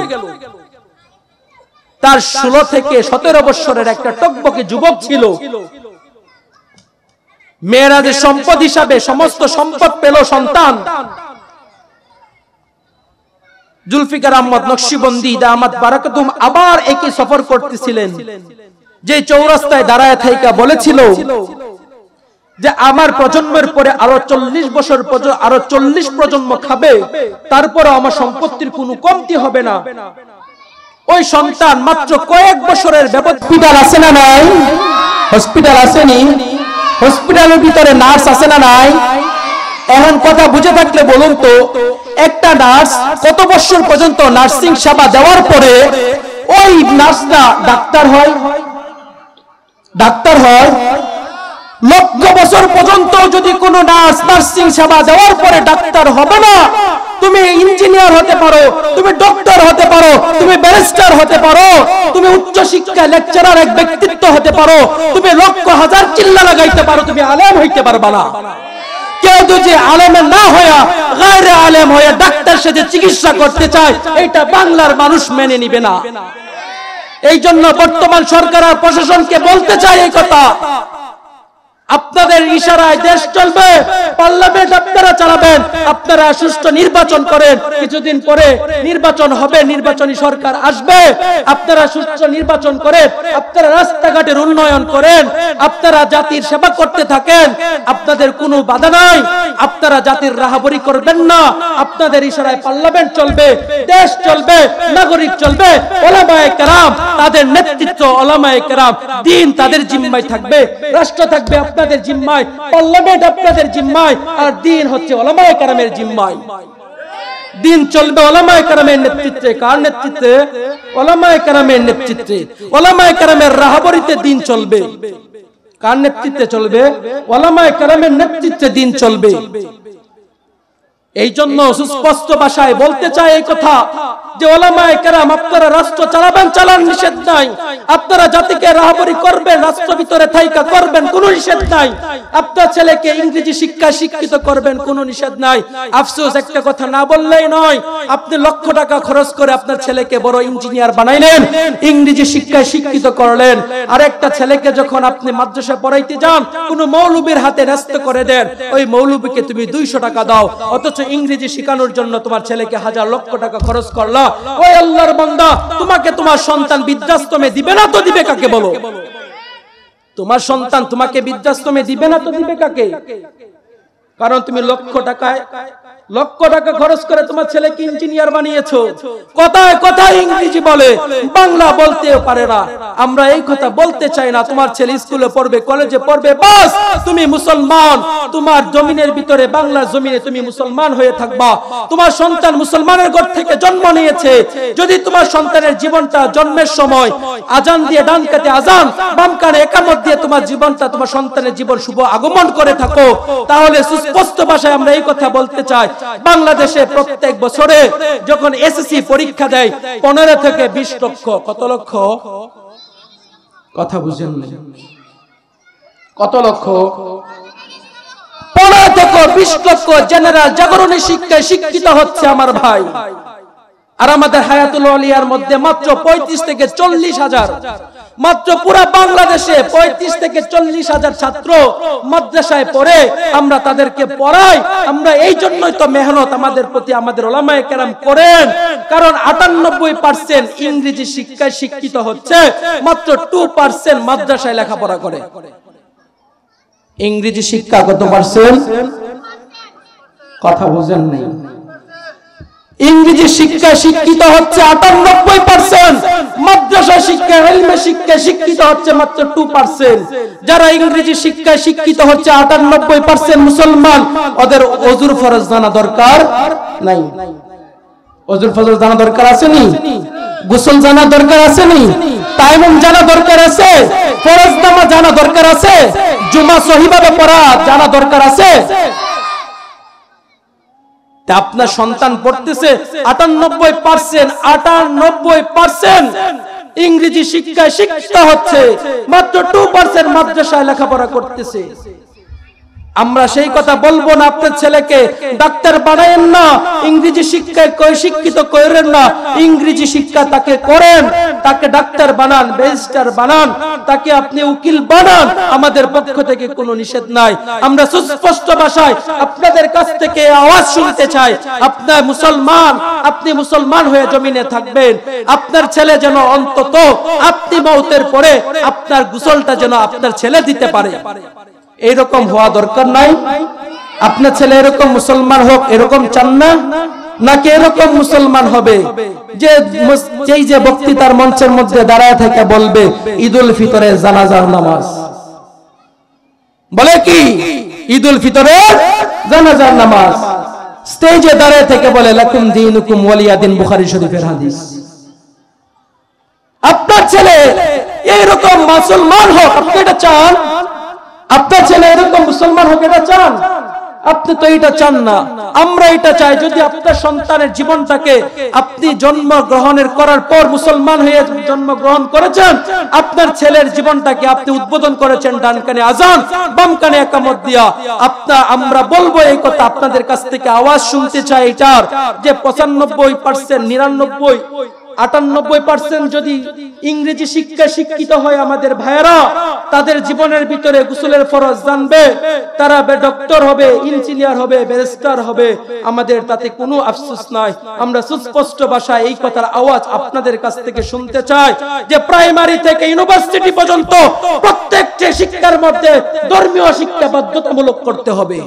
তার 16 থেকে 17 বছরের একটা টকবকে যুবক ছিল। মেয়েরাজের সম্পদ হিসাবে সমস্ত সম্পদ পেল সন্তান। জুলফিকার আহমদ নকশবন্দি দামাত বারাকাতুম আবার একই সফর করতেছিলেন। যে চৌরাস্তায় দাঁড়ায় থাইকা বলেছিল যে আমার প্রজন্মের পরে আরো 40 বছর আরো 40 প্রজন্ম খাবে, তারপরে আমার সম্পত্তির কোনো কমতি হবে না। ওই সন্তান মাত্র কয়েক বছরের হসপিটাল আছে না নাই? হসপিটাল আসেনি? হসপিটালের ভিতরে নার্স আছে না নাই? এখন কথা বুঝে থাকলে বলুন তো, একটা নার্স কত বছর পর্যন্ত নার্সিং সেবা দেওয়ার পরে ওই নার্সটা ডাক্তার হয়? ডাক্তার হয়। লক্ষ বছর পর্যন্ত যদি কোনো নার্স নার্সিং সেবা দেওয়ার পরে ডাক্তার হবে না, তুমি ইঞ্জিনিয়ার হতে পারো, তুমি ডক্টর হতে পারো, তুমি ব্যারিস্টার হতে পারো, তুমি উচ্চ শিক্ষা লেকচারার এক ব্যক্তিত্ব হতে পারো, তুমি লক্ষ হাজার চিল্লা লাগাইতে পারো, তুমি আলেম হইতে পারবা না। কেউ যদি আলেম না হয়ে গায়রে আলেম হয়ে ডাক্তার সাথে চিকিৎসা করতে চায়, এটা বাংলার মানুষ মেনে নিবে না। এই জন্য বর্তমান সরকার আর প্রশাসনকে বলতে চাই এই কথা, আপনাদের ইশারায় দেশ চলবে, পার্লামেন্ট আপনারা চালাবেন, আপনারা সুষ্ঠু নির্বাচন করেন, কিছুদিন পরে নির্বাচন হবে, নির্বাচনী সরকার আসবে, আপনারা সুষ্ঠু নির্বাচন করেন, আপনারা রাস্তাঘাটের উন্নয়ন করেন, আপনারা জাতির সেবা করতে থাকেন, আপনাদের কোনো বাধা নাই, আপনারা জাতির রাহাবরি করবেন না। আপনাদের ইশারায় পার্লামেন্ট চলবে, দেশ চলবে, নাগরিক চলবে, ওলামায়ে কেরাম তাদের নেতৃত্ব, ওলামায়ে কেরাম দিন তাদের জিম্মায় থাকবে, রাষ্ট্র থাকবে আপনাদের জিম্মায়, পার্লামেন্ট আপনাদের জিম্মায়, আর দিন হচ্ছে ওলামায়ে কেরামের জিম্মায়। দিন চলবে ওলামায়ে কেরামের নেতৃত্বে। কার নেতৃত্বে? ওলামায়ে কেরামের নেতৃত্বে। ওলামায়ে কেরামের রাহাবরিতে দিন চলবে। কার নেতৃত্বে চলবে? ওলামায়ে কেরামের নেতৃত্বে দিন চলবে। এই জন্য সুস্পষ্ট ভাষায় বলতে চাই এই কথা যে ওলামায়ে কেরাম আপনারা রাষ্ট্র চালাবেন, চালান, নিষেধ নাই। আপনারা জাতিকে রাহাবরি করবেন, রাষ্ট্র ভিতরে থাইকা করবেন, কোনো নিষেধ নাই। আপনার ছেলেকে ইংরেজি শিক্ষায় শিক্ষিত করবেন, কোনো নিষেধ নাই। আফসোস একটা কথা না বললেই নয়, আপনি লক্ষ টাকা খরচ করে আপনার ছেলেকে বড় ইঞ্জিনিয়ার বানাইলেন, ইংরেজি শিক্ষায় শিক্ষিত করলেন, আর একটা ছেলেকে যখন আপনি মাদ্রাসা পড়াইতে যান, কোন মৌলবীর হাতে ন্যস্ত করে দেন, ওই মৌলবীকে তুমি 200 টাকা দাও, অথচ ইংরেজি শেখানোর জন্য তোমার ছেলেকে হাজার লক্ষ টাকা খরচ করলা। ওই আল্লাহর বান্দা, তোমাকে তোমার সন্তান বৃদ্ধাশ্রমে দিবে না তো দিবে কাকে? বলো, তোমার সন্তান তোমাকে বৃদ্ধাশ্রমে দিবে না তো দিবে কাকে? কারণ তুমি লক্ষ টাকা খরচ করে তোমার ছেলেকে ইঞ্জিনিয়ার বানিয়েছো। কথায় কথায় ইংরেজি বলে, বাংলা বলতেও পারে না। আমরা এই কথা বলতে চাই না। তোমার ছেলে স্কুলে পড়বে, কলেজে পড়বে, বাস তুমি মুসলমান, তোমার জমিনের ভিতরে, বাংলার জমিনে তুমি মুসলমান হয়ে থাকবা। তোমার সন্তান মুসলমানের ঘর থেকে জন্ম নিয়েছে। যদি তোমার সন্তানের জীবনটা জন্মের সময় আজান দিয়ে, ডান কাতে আজান, বাম কানে একামত দিয়ে তোমার জীবনটা, তোমার সন্তানের জীবন শুভ আগমন করে থাকো, তাহলে সুস্পষ্ট ভাষায় আমরা এই কথা বলতে চাই, বাংলাদেশে প্রত্যেক বছরে যখন এসএসসি পরীক্ষা দেয় 15 থেকে 20 লক্ষ, কত লক্ষ? কথা বুঝেন না? কত লক্ষ? 15 থেকে 20 লক্ষ জেনারেল জাগরণী শিক্ষায় শিক্ষিত হচ্ছে আমার ভাই। আর আমাদের হায়াতুল আলিয়ার মধ্যে মাত্র 35 থেকে 40 হাজার, মাত্র পুরা বাংলাদেশে 35 থেকে 40 হাজার ছাত্র মাদ্রাসায় পড়ে। আমরা তাদেরকে পড়াই। আমরা এই জন্যই তো মেহনত আমাদের প্রতি আমাদের ওলামায়ে কেরাম করেন, কারণ 98% ইংরেজি শিক্ষায় শিক্ষিত হচ্ছে, মাত্র 2% মাদ্রাসায় লেখাপড়া করে। ইংরেজি শিক্ষা কত পার্সেন্ট? কথা বুঝেন নাই? ইংরেজি শিক্ষায় শিক্ষিত হচ্ছে 98%, মাদ্রাসা শিক্ষা, ইলমে শিক্ষায় শিক্ষিত হচ্ছে মাত্র 2%। যারা ইংরেজি শিক্ষায় শিক্ষিত হচ্ছে 98% মুসলমান, ওদের ওযুর ফরজ জানা দরকার নাই। ওযুর ফরজ জানা দরকার আছে নি? গোসল জানা দরকার আছে নি? তায়াম্মুম জানা দরকার আছে? ফরজ নামাজ জানা দরকার আছে? জুমা সহিভাবে পড়া জানা দরকার আছে? আপনার সন্তান পড়তেছে 98%, ইংরেজি শিক্ষায় শিক্ষিত হচ্ছে, মাত্র 2% মাদ্রাসায় লেখাপড়া করতেছে। আমরা সেই কথা বলবো না আপনার ছেলেকে ডাক্তার বানায়েন না, ইংরেজি শিক্ষায় শিক্ষিত করেন না, ইংরেজি শিক্ষা তাকে করেন, তাকে ডাক্তার বানান, ব্যারিস্টার বানান, তাকে আপনি উকিল বানান, আমাদের পক্ষ থেকে কোনো নিষেধ নাই। আমরা সুস্পষ্ট ভাষায় আপনাদের কাছ থেকে আওয়াজ শুনতে চাই, আপনার মুসলমান, আপনি মুসলমান হয়ে জমিনে থাকবেন, আপনার ছেলে যেন অন্তত আপনি মওতের পরে আপনার গোসলটা যেন আপনার ছেলে দিতে পারে। এরকম হওয়া দরকার নাই। আপনার ছেলে এরকম মুসলমান হোক এরকম চান না, নাকি এরকম মুসলমান হবে যে বক্তৃতার মঞ্চের মধ্যে দাঁড়ায় থেকে বলবে ঈদুল ফিতরে জানাজার নামাজ, বলে কি ঈদুল ফিতরে জানাজার নামাজ, স্টেজে দাঁড়ায় থেকে বলে লাকুম দীনুকুম ওয়ালিয়া দিন, বুখারী শরীফের হাদিস। আপনার ছেলে এরকম মুসলমান হোক, আপনি এটা চান? আপনার ছেলে এরকম মুসলমান হোক এটা চান? আপনি তো এটা চান না, আমরা এটা চাই। যদি আপনার সন্তানের জীবনটাকে আপনি জন্মগ্রহণের করার পর মুসলমান হয়ে জন্মগ্রহণ করেছেন, আপনার ছেলের জীবনটাকে আপনি উদ্বোধন করেছেন ডান কানে আজান, বাম কানে ইকামত দিয়া, আমরা বলবো এই কথা, আপনাদের কাছ থেকে আওয়াজ শুনতে চাই এটার যে 95%, 99, 98% যদি ইংরেজি শিক্ষায় শিক্ষিত হয় আমাদের ভাইয়েরা, তাদের জীবনের ভিতরে গোসলের ফরজ জানবে, তারা ডক্টর হবে, ইঞ্জিনিয়ার হবে, ব্যারিস্টার হবে, আমাদের তাতে কোনো আফসোস নাই। আমরা সুস্পষ্ট ভাষায় এই কথার আওয়াজ আপনাদের কাছ থেকে শুনতে চাই যে প্রাইমারি থেকে ইউনিভার্সিটি পর্যন্ত প্রত্যেকটি শিক্ষার মধ্যে ধর্মীয় শিক্ষা বাধ্যতামূলক করতে হবে।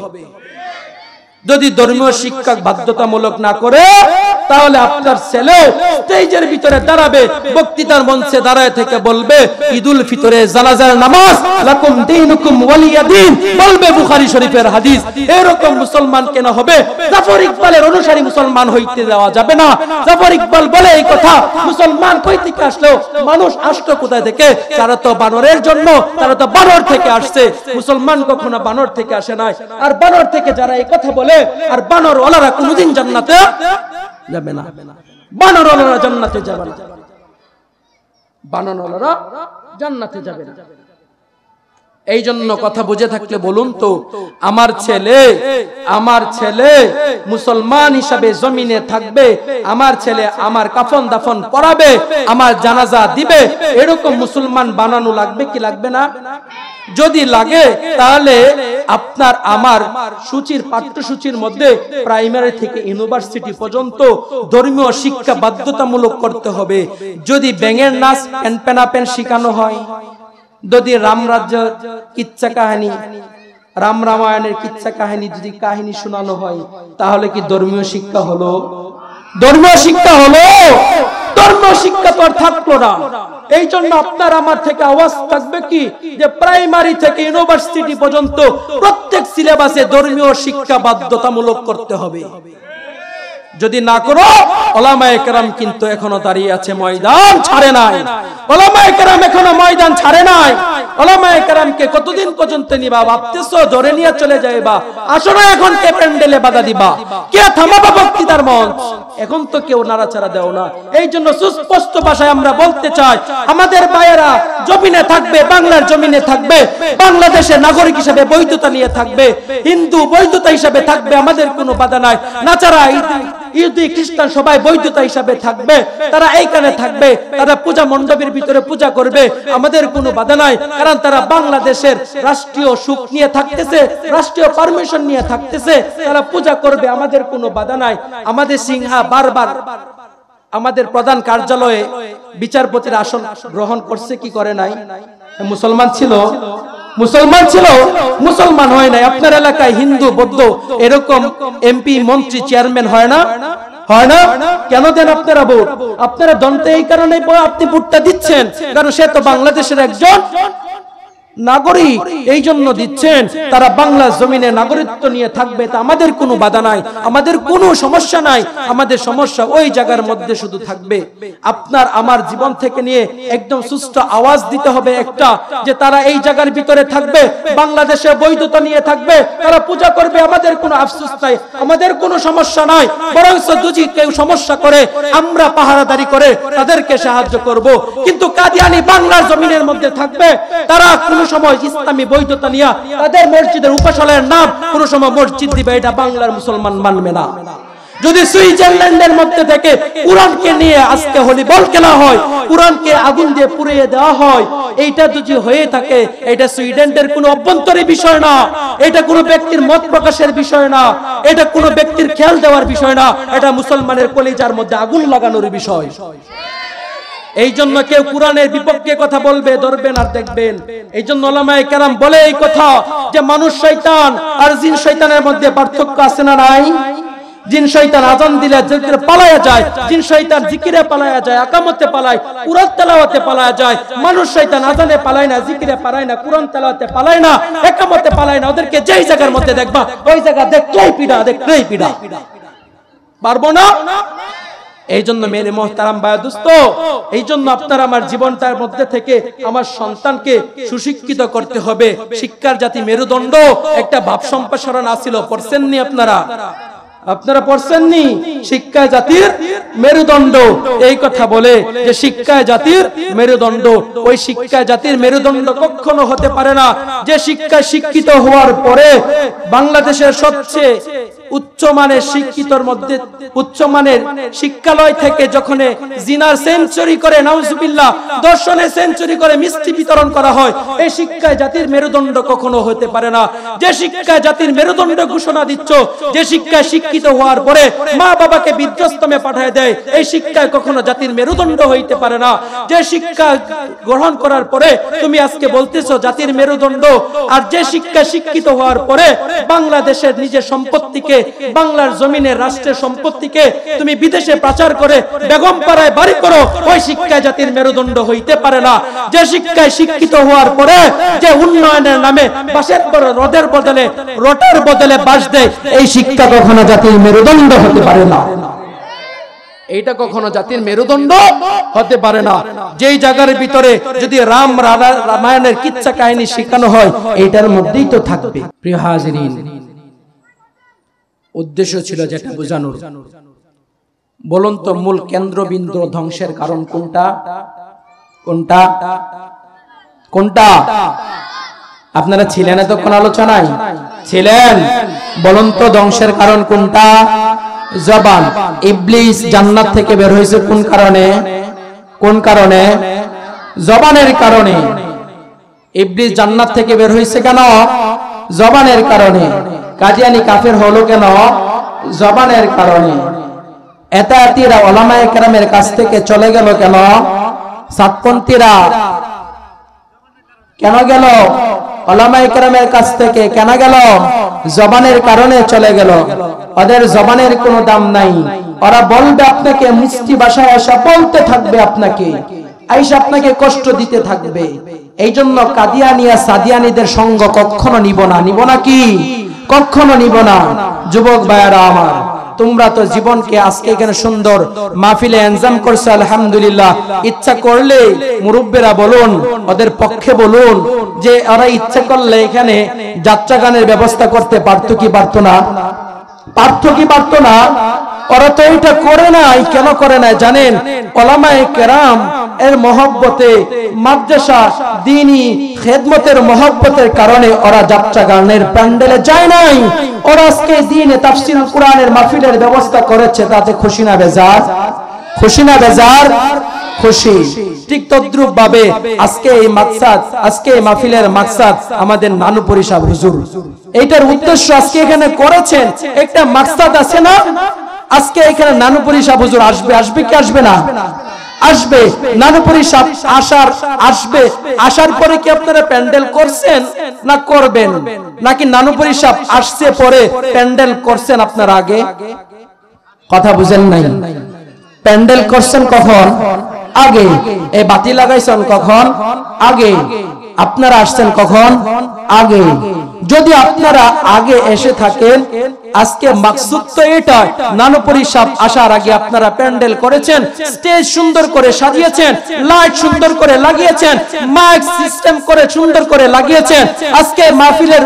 যদি ধর্মীয় শিক্ষা বাধ্যতামূলক না করে, তাহলে আপনার ছেলে স্টেজের ভিতরে দাঁড়াবে, বক্তৃতার মঞ্চে দাঁড়ায় থেকে বলবে ঈদুল ফিতরে জানাজার নামাজ, লাকুম দীনুকুম ওয়ালিয়া দিন, বলবে বুখারী শরীফের হাদিস। এরকম মুসলমান কেন হবে? জাফর ইকবালের অনুসারী মুসলমান হইতে দেওয়া যাবে না। জাফর ইকবাল বলে এই কথা, মুসলমান কই থেকে আসলো? মানুষ আসলো কোথায় থেকে? তারা তো বানরের জন্য, তারা তো বানর থেকে আসছে। মুসলমান কখনো বানর থেকে আসে নাই। আর বানর থেকে যারা এই কথা বলে, আর বানর ওলারা কোনদিন জান্নাতে যাবে না, বানর ওলারা জান্নাতে যাবে না, বানর ওলারা জান্নাতে যাবে না। এই জন্য কথা বুঝে থাকলে বলুন তো, আমার ছেলে মুসলমান হিসাবে জমিনে থাকবে, আমার ছেলে আমার কাফন দাফন পরাবে, আমার জানাজা দিবে, এরকম মুসলমান বানানো লাগবে কি লাগবে না? যদি লাগে তাহলে আপনার আমার সূচির, পাঠ্যসূচির মধ্যে প্রাইমারি থেকে ইউনিভার্সিটি পর্যন্ত ধর্মীয় শিক্ষা বাধ্যতামূলক করতে হবে। যদি ব্যাঙের নাচ পেন শেখানো হয়, যদি রামরাজ্য কিচ্ছা কাহিনী, রাম রামায়ণের কিচ্ছা কাহিনী যদি কাহিনী শোনানো হয়, তাহলে কি ধর্মীয় শিক্ষা হলো? ধর্মীয় শিক্ষা হলো? ধর্মীয় শিক্ষা তো আর থাকলো না। এই জন্য আপনার আমার থেকে আওয়াজ থাকবে কি যে প্রাইমারি থেকে ইউনিভার্সিটি পর্যন্ত প্রত্যেক সিলেবাসে ধর্মীয় শিক্ষা বাধ্যতামূলক করতে হবে। যদি না করো, ওলামায়ে কেরাম কিন্তু এখনো দাঁড়িয়ে আছে, ময়দান ছাড়ে নাই। ওলামায়ে কেরাম এখনো ময়দান ছাড়ে নাই। ওলামায়ে কেরামকে কতদিন পর্যন্ত নিবা? ভাবতেছো ধরে নিয়ে চলে যাইবা? আসলে এখন কে প্যান্ডেলে বাধা দিবা? কে থামাবা বক্তৃতার মঞ্চ? এখন তো কেউ নাড়াচাড়া দেও না। এই জন্য সুস্পষ্ট ভাষায় আমরা বলতে চাই, আমাদের ভাইয়েরা জমিনে থাকবে, বাংলার জমিনে থাকবে, বাংলাদেশের নাগরিক হিসেবে বৈধতা নিয়ে থাকবে, হিন্দু বৈধতা হিসেবে থাকবে, আমাদের কোনো বাধা নাই। নাচারা ইহুদি খ্রিস্টান সবাই বৈধতা হিসাবে থাকবে, তারা এইখানে থাকবে, তারা পূজা মণ্ডপের ভিতরে পূজা করবে, আমাদের কোনো বাধা নাই। কারণ তারা বাংলাদেশের রাষ্ট্রীয় সুখ নিয়ে থাকতেছে, রাষ্ট্রীয় পারমিশন নিয়ে থাকতেছে, তারা পূজা করবে, আমাদের কোনো বাধা নাই। আমাদের সিংহা বারবার আমাদের প্রধান কার্যালয়ে বিচারপতির আসন গ্রহণ করছে কি করে নাই? মুসলমান ছিল, মুসলমান ছিল, মুসলমান হয় নাই। আপনার এলাকায় হিন্দু বৌদ্ধ এরকম এমপি মন্ত্রী চেয়ারম্যান হয় না? হয় না? কেন দেন আপনারা ভোট? আপনারা দন্তে এই কারণে আপনি ভোটটা দিচ্ছেন, কারণ সে তো বাংলাদেশের একজন নাগরিক এই জন্য দিচ্ছেন তারা বাংলার জমিনে নাগরিকত্ব নিয়ে থাকবে, তা আমাদের কোনো বাধা নাই, আমাদের কোনো সমস্যা নাই। আমাদের সমস্যা ওই জায়গার মধ্যে শুধু থাকবে। আপনার আমার জীবন থেকে নিয়ে একদম সুষ্ঠু আওয়াজ দিতে হবে একটা, যে তারা এই জায়গার ভিতরে থাকবে, বাংলাদেশে বৈধতা নিয়ে থাকবে, তারা পূজা করবে, আমাদের কোনো আফসোস নাই, আমাদের কোনো সমস্যা নাই। বরং যদি কেউ সমস্যা করে আমরা পাহারাদারি করে তাদেরকে সাহায্য করব। কিন্তু কাদিয়ানি বাংলার জমিনের মধ্যে থাকবে, তারা কোনো সময় ইসলামী বৈধতা নিয়ে তাদের মসজিদের উপাসনার নাম কোনো সময় মসজিদ দিবে, এটা বাংলার মুসলমান মানবে না। যদি সুইজারল্যান্ডের মধ্যে থেকে কুরআনকে নিয়ে আজকে হোলি বল খেলা হয়, কুরআনকে আগুন দিয়ে পুড়িয়ে দেওয়া হয়, এইটা যদি হয়ে থাকে, এটা সুইডেনের কোনো অভ্যন্তরীণ বিষয় না, এটা কোনো ব্যক্তির মত প্রকাশের বিষয় না, এটা কোনো ব্যক্তির খেয়াল দেওয়ার বিষয় না, এটা মুসলমানের কলিজার মধ্যে আগুন লাগানোর বিষয়। এই জন্য কেউ কুরআনের বিপক্ষে কথা বলবে, ধরবেন আর দেখবেন। এই জন্য উলামায়ে কেরাম বলে এই কথা যে মানুষ শয়তান আর জিন শয়তানের মধ্যে পার্থক্য আছে না নাই? জিন শয়তান আযান দিলে জিকিরে পালায়া যায়, জিন শয়তান জিকিরে পালায়া যায়, আকামতে পালায়, কুরআন তেলাওয়াতে পালায়া যায়। মানুষ শয়তান আযানে পালায় না, জিকিরে পালায় না, কুরআন তেলাওয়াতে পালায় না, আকামতে পালায় না। ওদেরকে যেই জায়গার মধ্যে দেখবা ওই জায়গা দেখলেই পিড়া, দেখলেই পিড়া। পারবো না। এই জন্য মেরে মোহতারাম ভাই দোস্ত, এই জন্য আপনার আমার জীবনটার মধ্যে থেকে আমার সন্তানকে সুশিক্ষিত করতে হবে। শিক্ষার জাতি মেরুদণ্ড একটা ভাব সম্প্রসারণ আসিল, পড়ছেননি আপনারা? আপনারা পড়ছেননি? শিক্ষা জাতির মেরুদণ্ড, এই কথা বলে যে শিক্ষা জাতির মেরুদণ্ড। ওই শিক্ষা জাতির মেরুদণ্ড কখনো হতে পারে না যে শিক্ষায় শিক্ষিত হওয়ার পরে বাংলাদেশের সবচেয়ে উচ্চমানের শিক্ষিতর মধ্যে উচ্চমানের শিক্ষালয় থেকে যখন জিনার সেঞ্চুরি করে, নাউজুবিল্লাহ, দর্শনে সেঞ্চুরি করে মিষ্টি বিতরণ করা হয়, এই শিক্ষায় জাতির মেরুদণ্ড কখনো হতে পারে না। যে শিক্ষায় জাতির মেরুদণ্ড ঘোষণা দিচ্ছ, যে শিক্ষায় শিক্ষিত হওয়ার পরে মা বাবাকে বৃদ্ধাশ্রমে পাঠিয়ে দেয়, এই শিক্ষায় কখনো জাতির মেরুদণ্ড হইতে পারে না। যে শিক্ষা গ্রহণ করার পরে তুমি আজকে বলতেছো জাতির মেরুদণ্ড, আর যে শিক্ষা শিক্ষিত হওয়ার পরে বাংলাদেশের নিজের সম্পত্তিকে, বাংলার জমিনের রাষ্ট্রের সম্পত্তিকে তুমি বিদেশে পাচার করে বেগম পাড়ায় বাড়ি করো, ওই শিক্ষা জাতির মেরুদণ্ড হইতে পারে না। যে শিক্ষায় শিক্ষিত হওয়ার পরে যে উন্নয়নের নামে বাঁশের রোদের বদলে রোটার বদলে বাঁশ দেয়, এই শিক্ষা কখনো জাতির মেরুদণ্ড হতে পারে না। এইটা কখনো জাতির মেরুদণ্ড হতে পারে না। যেই জায়গার ভিতরে যদি রামায়ণের কিচ্ছা কাহিনী শেখানো হয়, এইটার মধ্যেই তো থাকবে। প্রিয় হাজিরিন, উদ্দেশ্য ছিল যেটা বোঝানোর। বলুন তো মূল কেন্দ্রবিন্দু ধ্বংসের কারণ কোনটা? কোনটা? কোনটা? আপনারা ছিলেন এতক্ষণ আলোচনায়? ছিলেন? বলুন তো ধ্বংসের কারণ কোনটা? জবান। ইবলিস জান্নাত থেকে বের হয়েছে কোন কারণে? কোন কারণে? জবানের কারণে। ইবলিস জান্নাত থেকে বের হয়েছে কেন? জবানের কারণে। কাদিয়ানি কাফের হলো কেন? জবানের কারণে। এতায়াতিরা উলামায়ে কেরামের কাছ থেকে চলে গেল কেন? সাতপন্থীরা কেন গেল? উলামায়ে কেরামের কাছ থেকে কেন গেল? জবানের কারণে চলে গেল। ওদের জবানের কোনো দাম নাই। ওরা বলবে আপনাকে, মিষ্টি ভাষায় এসে বলতে থাকবে আপনাকে, আইসা আপনাকে কষ্ট দিতে থাকবে। এই জন্য কাদিয়ানিয়া সাদিয়ানিদের সঙ্গ কখনো নিব না। নিব না কি? কখনো নিব না। যুবক ভাইয়ারা আমার, তোমরা তো জীবনকে আজকে এখানে সুন্দর মাহফিলে ইনজাম করছো, আলহামদুলিল্লাহ। ইচ্ছা করলে মুরব্বিরা বলুন, ওদের পক্ষে বলুন যে ওরা ইচ্ছা করলে এখানে যাত্রা গানের ব্যবস্থা করতে পারতো কি পারতো না? পারতো কি পারতো না? ওরা তো এটা করে নাই। কেন করে নাই জানেন? উলামায়ে কেরাম এর মহব্বতে, মাদ্রাসা দ্বীনি খেদমতের মহব্বতের কারণে ওরা যাত্রা গানের প্যান্ডেলে যায় নাই। ওরা আজকে দ্বীনে তাফসীর কোরআনের মাহফিলের ব্যবস্থা করেছে, তাতে খুশি না বেজার? খুশি না বেজার? খুশি। ঠিক তদ্রুপ ভাবে আজকে এই মাকসাদ, আজকে এই মাহফিলের মাকসাদ আমাদের নানুপুরি সাহেব হুজুর, এইটার উদ্দেশ্য আজকে এখানে করেছেন, একটা মাকসাদ আছে না? আজকে এখানে নানুপুরি সাহেব হুজুর আসবে, আসবে কি আসবে না? আসবে। নানুপুরি সাহেব আসবে। আসার পরে কি আপনারা প্যান্ডেল করছেন না করবেন? নাকি নানুপুরি সাহেব আসছে পরে প্যান্ডেল করছেন আপনারা আগে? কথা বুঝেন নাই? প্যান্ডেল করছেন কখন? আগে। এই বাতি লাগাইছেন কখন? আগে। আপনারা আসছেন কখন? আগে। যদি আপনারা আগে এসে থাকেন, আজকে মাকসুদ তো এটা, নানুপুরি সাহেব আসার আগে আপনারা প্যান্ডেল করেছেন, স্টেজ সুন্দর করে সাজিয়েছেন, লাইট সুন্দর করে লাগিয়েছেন, মাইক সিস্টেম করে সুন্দর করে লাগিয়েছেন। আজকে মাহফিলের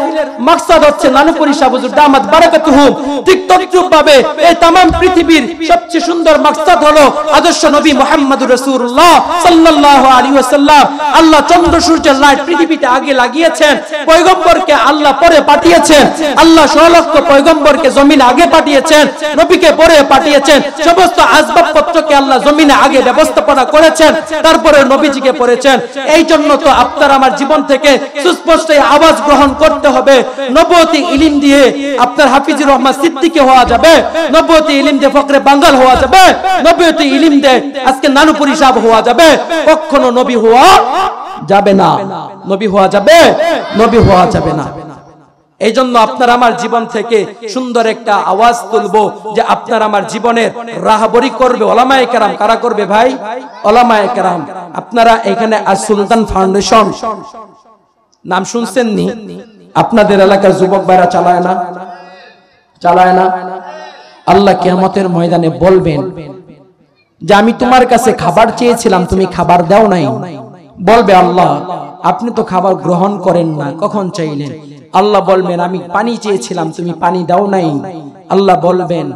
মাকসাদ হচ্ছে নানুপুরি সাহেব হুজুর দামাত বারাকাতুহু ঠিক তদ্রূপভাবে এই तमाम পৃথিবীর সবচেয়ে সুন্দর মাকসাদ হলো আদর্শ নবী মুহাম্মদুর রাসূলুল্লাহ সাল্লাল্লাহু আলাইহি ওয়াসাল্লাম। আল্লাহ চন্দ্র সূর্যের লাইট পৃথিবীতে আগে লাগিয়েছেন, পয়গম্বরকে আল্লাহ পরে পাঠিয়েছেন, আল্লাহ সহলক্ষ পয়গম্বরকে জমিনে আগে পাঠিয়েছেন, নবীকে পরে পাঠিয়েছেন, সমস্ত আসবাবপত্রকে আল্লাহ জমিনে আগে ব্যবস্থাপনা করেছেন, তারপরে নবীজিকে পড়েছেন। এই জন্য তো আপনার আমার জীবন থেকে সুস্পষ্ট আওয়াজ গ্রহণ করতে হবে, নবুয়তি ইলম দিয়ে আপনার হাফিজুর রহমান সিদ্দিকী হওয়া যাবে, নবুয়তি ইলম দিয়ে ফকরে বাঙ্গাল হওয়া যাবে, নবুয়তি ইলম দিয়ে আজকে নানুপুরি সাহেব হওয়া যাবে, কখনো নবী হওয়া যাবে না। নবী হওয়া যাবে? নবী হওয়া যাবে না। এই জন্য আপনার আমার জীবন থেকে সুন্দর একটা আওয়াজ তুলবো যে আপনার আমার জীবনের রাহবরি করবে ওলামায়ে কেরাম। কারা করবে ভাই? ওলামায়ে কেরাম। আপনারা এখানে সুলতান ফাউন্ডেশন নাম শুনছেন নি? আপনাদের এলাকার যুবক ভাইরা চালায় না? চালায় না? আল্লাহ কিয়ামতের ময়দানে বলবেন যে আমি তোমার কাছে খাবার চেয়েছিলাম, তুমি খাবার দাও নাই। বলবে আল্লাহ আপনি তো খাবার গ্রহণ করেন না, কখন চাইলেন? আল্লাহ বলবেন আমি পানি চেয়েছিলাম, তুমি পানি দাও নাই। আল্লাহ বলবেন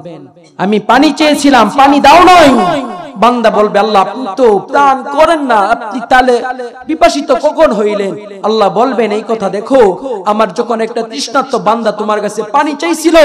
আমি পানি চেয়েছিলাম, পানি দাও নাই। বান্দা বলবে আল্লাহ আপনি তো দান করেন না, আপনি তাহলে বিপাসিত কখন হইলেন? আল্লাহ বলবেন এই কথা দেখো, আমার যখন একটা তৃষ্ণার্ত বান্দা তোমার কাছে পানি চাইছিল,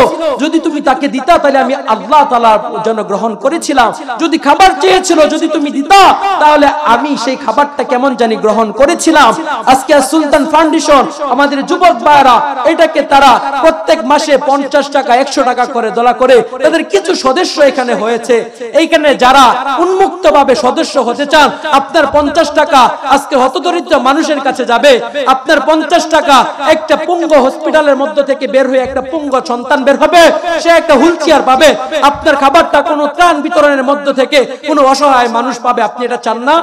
যদি তুমি তাকে দিতা তাহলে আমি আল্লাহ তাআলার জন্য গ্রহণ করেছিলাম। যদি খাবার চেয়েছিল, যদি তুমি দিতা তাহলে আমি সেই খাবারটা কেমন জানি গ্রহণ করেছিলাম। আজকে সুলতান ফাউন্ডেশন আমাদের যুবক ভাইরা এটাকে তারা প্রত্যেক মাসে 50 টাকা 100 টাকা করে দলা করে তাদের কিছু সদস্য এখানে হয়েছে। এইখানে যারা উন্মুক্তভাবে সদস্য হতে চান, আপনার 50 টাকা আজকে হতদরিদ্র মানুষের কাছে যাবে। আপনার 50 টাকা একটা পুঙ্গ হসপিটালের মধ্য থেকে বের হয়ে একটা পুঙ্গ সন্তান বের হবে, সে একটা হুইল চেয়ার পাবে। আপনার খাবারটা কোনো ত্রাণ বিতরণের মধ্য থেকে কোনো অসহায় মানুষ পাবে। আপনি এটা চান না?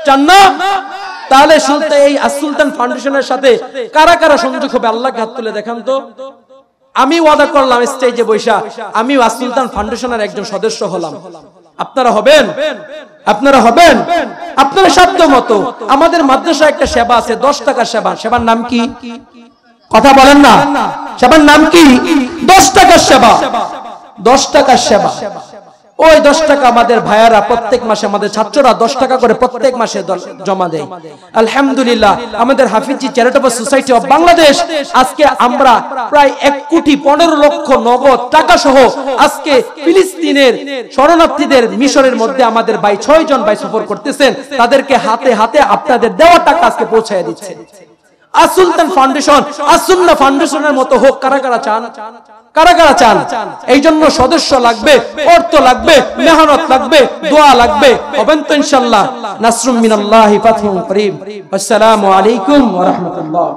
চান না? তাহলে এই সুলতান ফাউন্ডেশনের সাথে কারা কারা সংযোগ হবে? আল্লাহকে হাত তুলে দেখান তো। আমি ওয়াদা করলাম স্টেজে বৈশা আমি সুলতান ফাউন্ডেশনের একজন সদস্য হলাম। আপনারা হবেন? আপনারা হবেন? আপনারা সাধ্য মতো। আমাদের মাদ্রাসা একটা সেবা আছে, 10 টাকার সেবা। সেবার নাম কি? কথা বলেন না। সেবার নাম কি? 10 টাকার সেবা। 10 টাকার সেবা। ওই 10 টাকা আমাদের ভাইয়ারা প্রত্যেক মাসে, আমাদের ছাত্ররা 10 টাকা করে প্রত্যেক মাসে জমা দেয়। আলহামদুলিল্লাহ আমাদের হাফিজি চ্যারিটেবল সোসাইটি অফ বাংলাদেশ আজকে আমরা প্রায় 1,15,00,000 নগদ টাকা সহ আজকে ফিলিস্তিনের শরণার্থীদের মিশরের মধ্যে আমাদের ভাই 6 জন ভাই সফর করতেছেন, তাদেরকে হাতে হাতে আপনাদের দেওয়া টাকা আজকে পৌঁছায় দিচ্ছে। সুলতান ফাউন্ডেশন সুন্নাহ ফাউন্ডেশনের মতো হোক। কারা কারা চান? কারা কারা চান? এই জন্য সদস্য লাগবে, অর্থ লাগবে, মেহনত লাগবে, দোয়া লাগবে। হবেন তো ইনশাআল্লাহ। নাসরুম মিনাল্লাহি ফাতহুন করিম। আসসালামু আলাইকুম ওয়া রাহমাতুল্লাহ।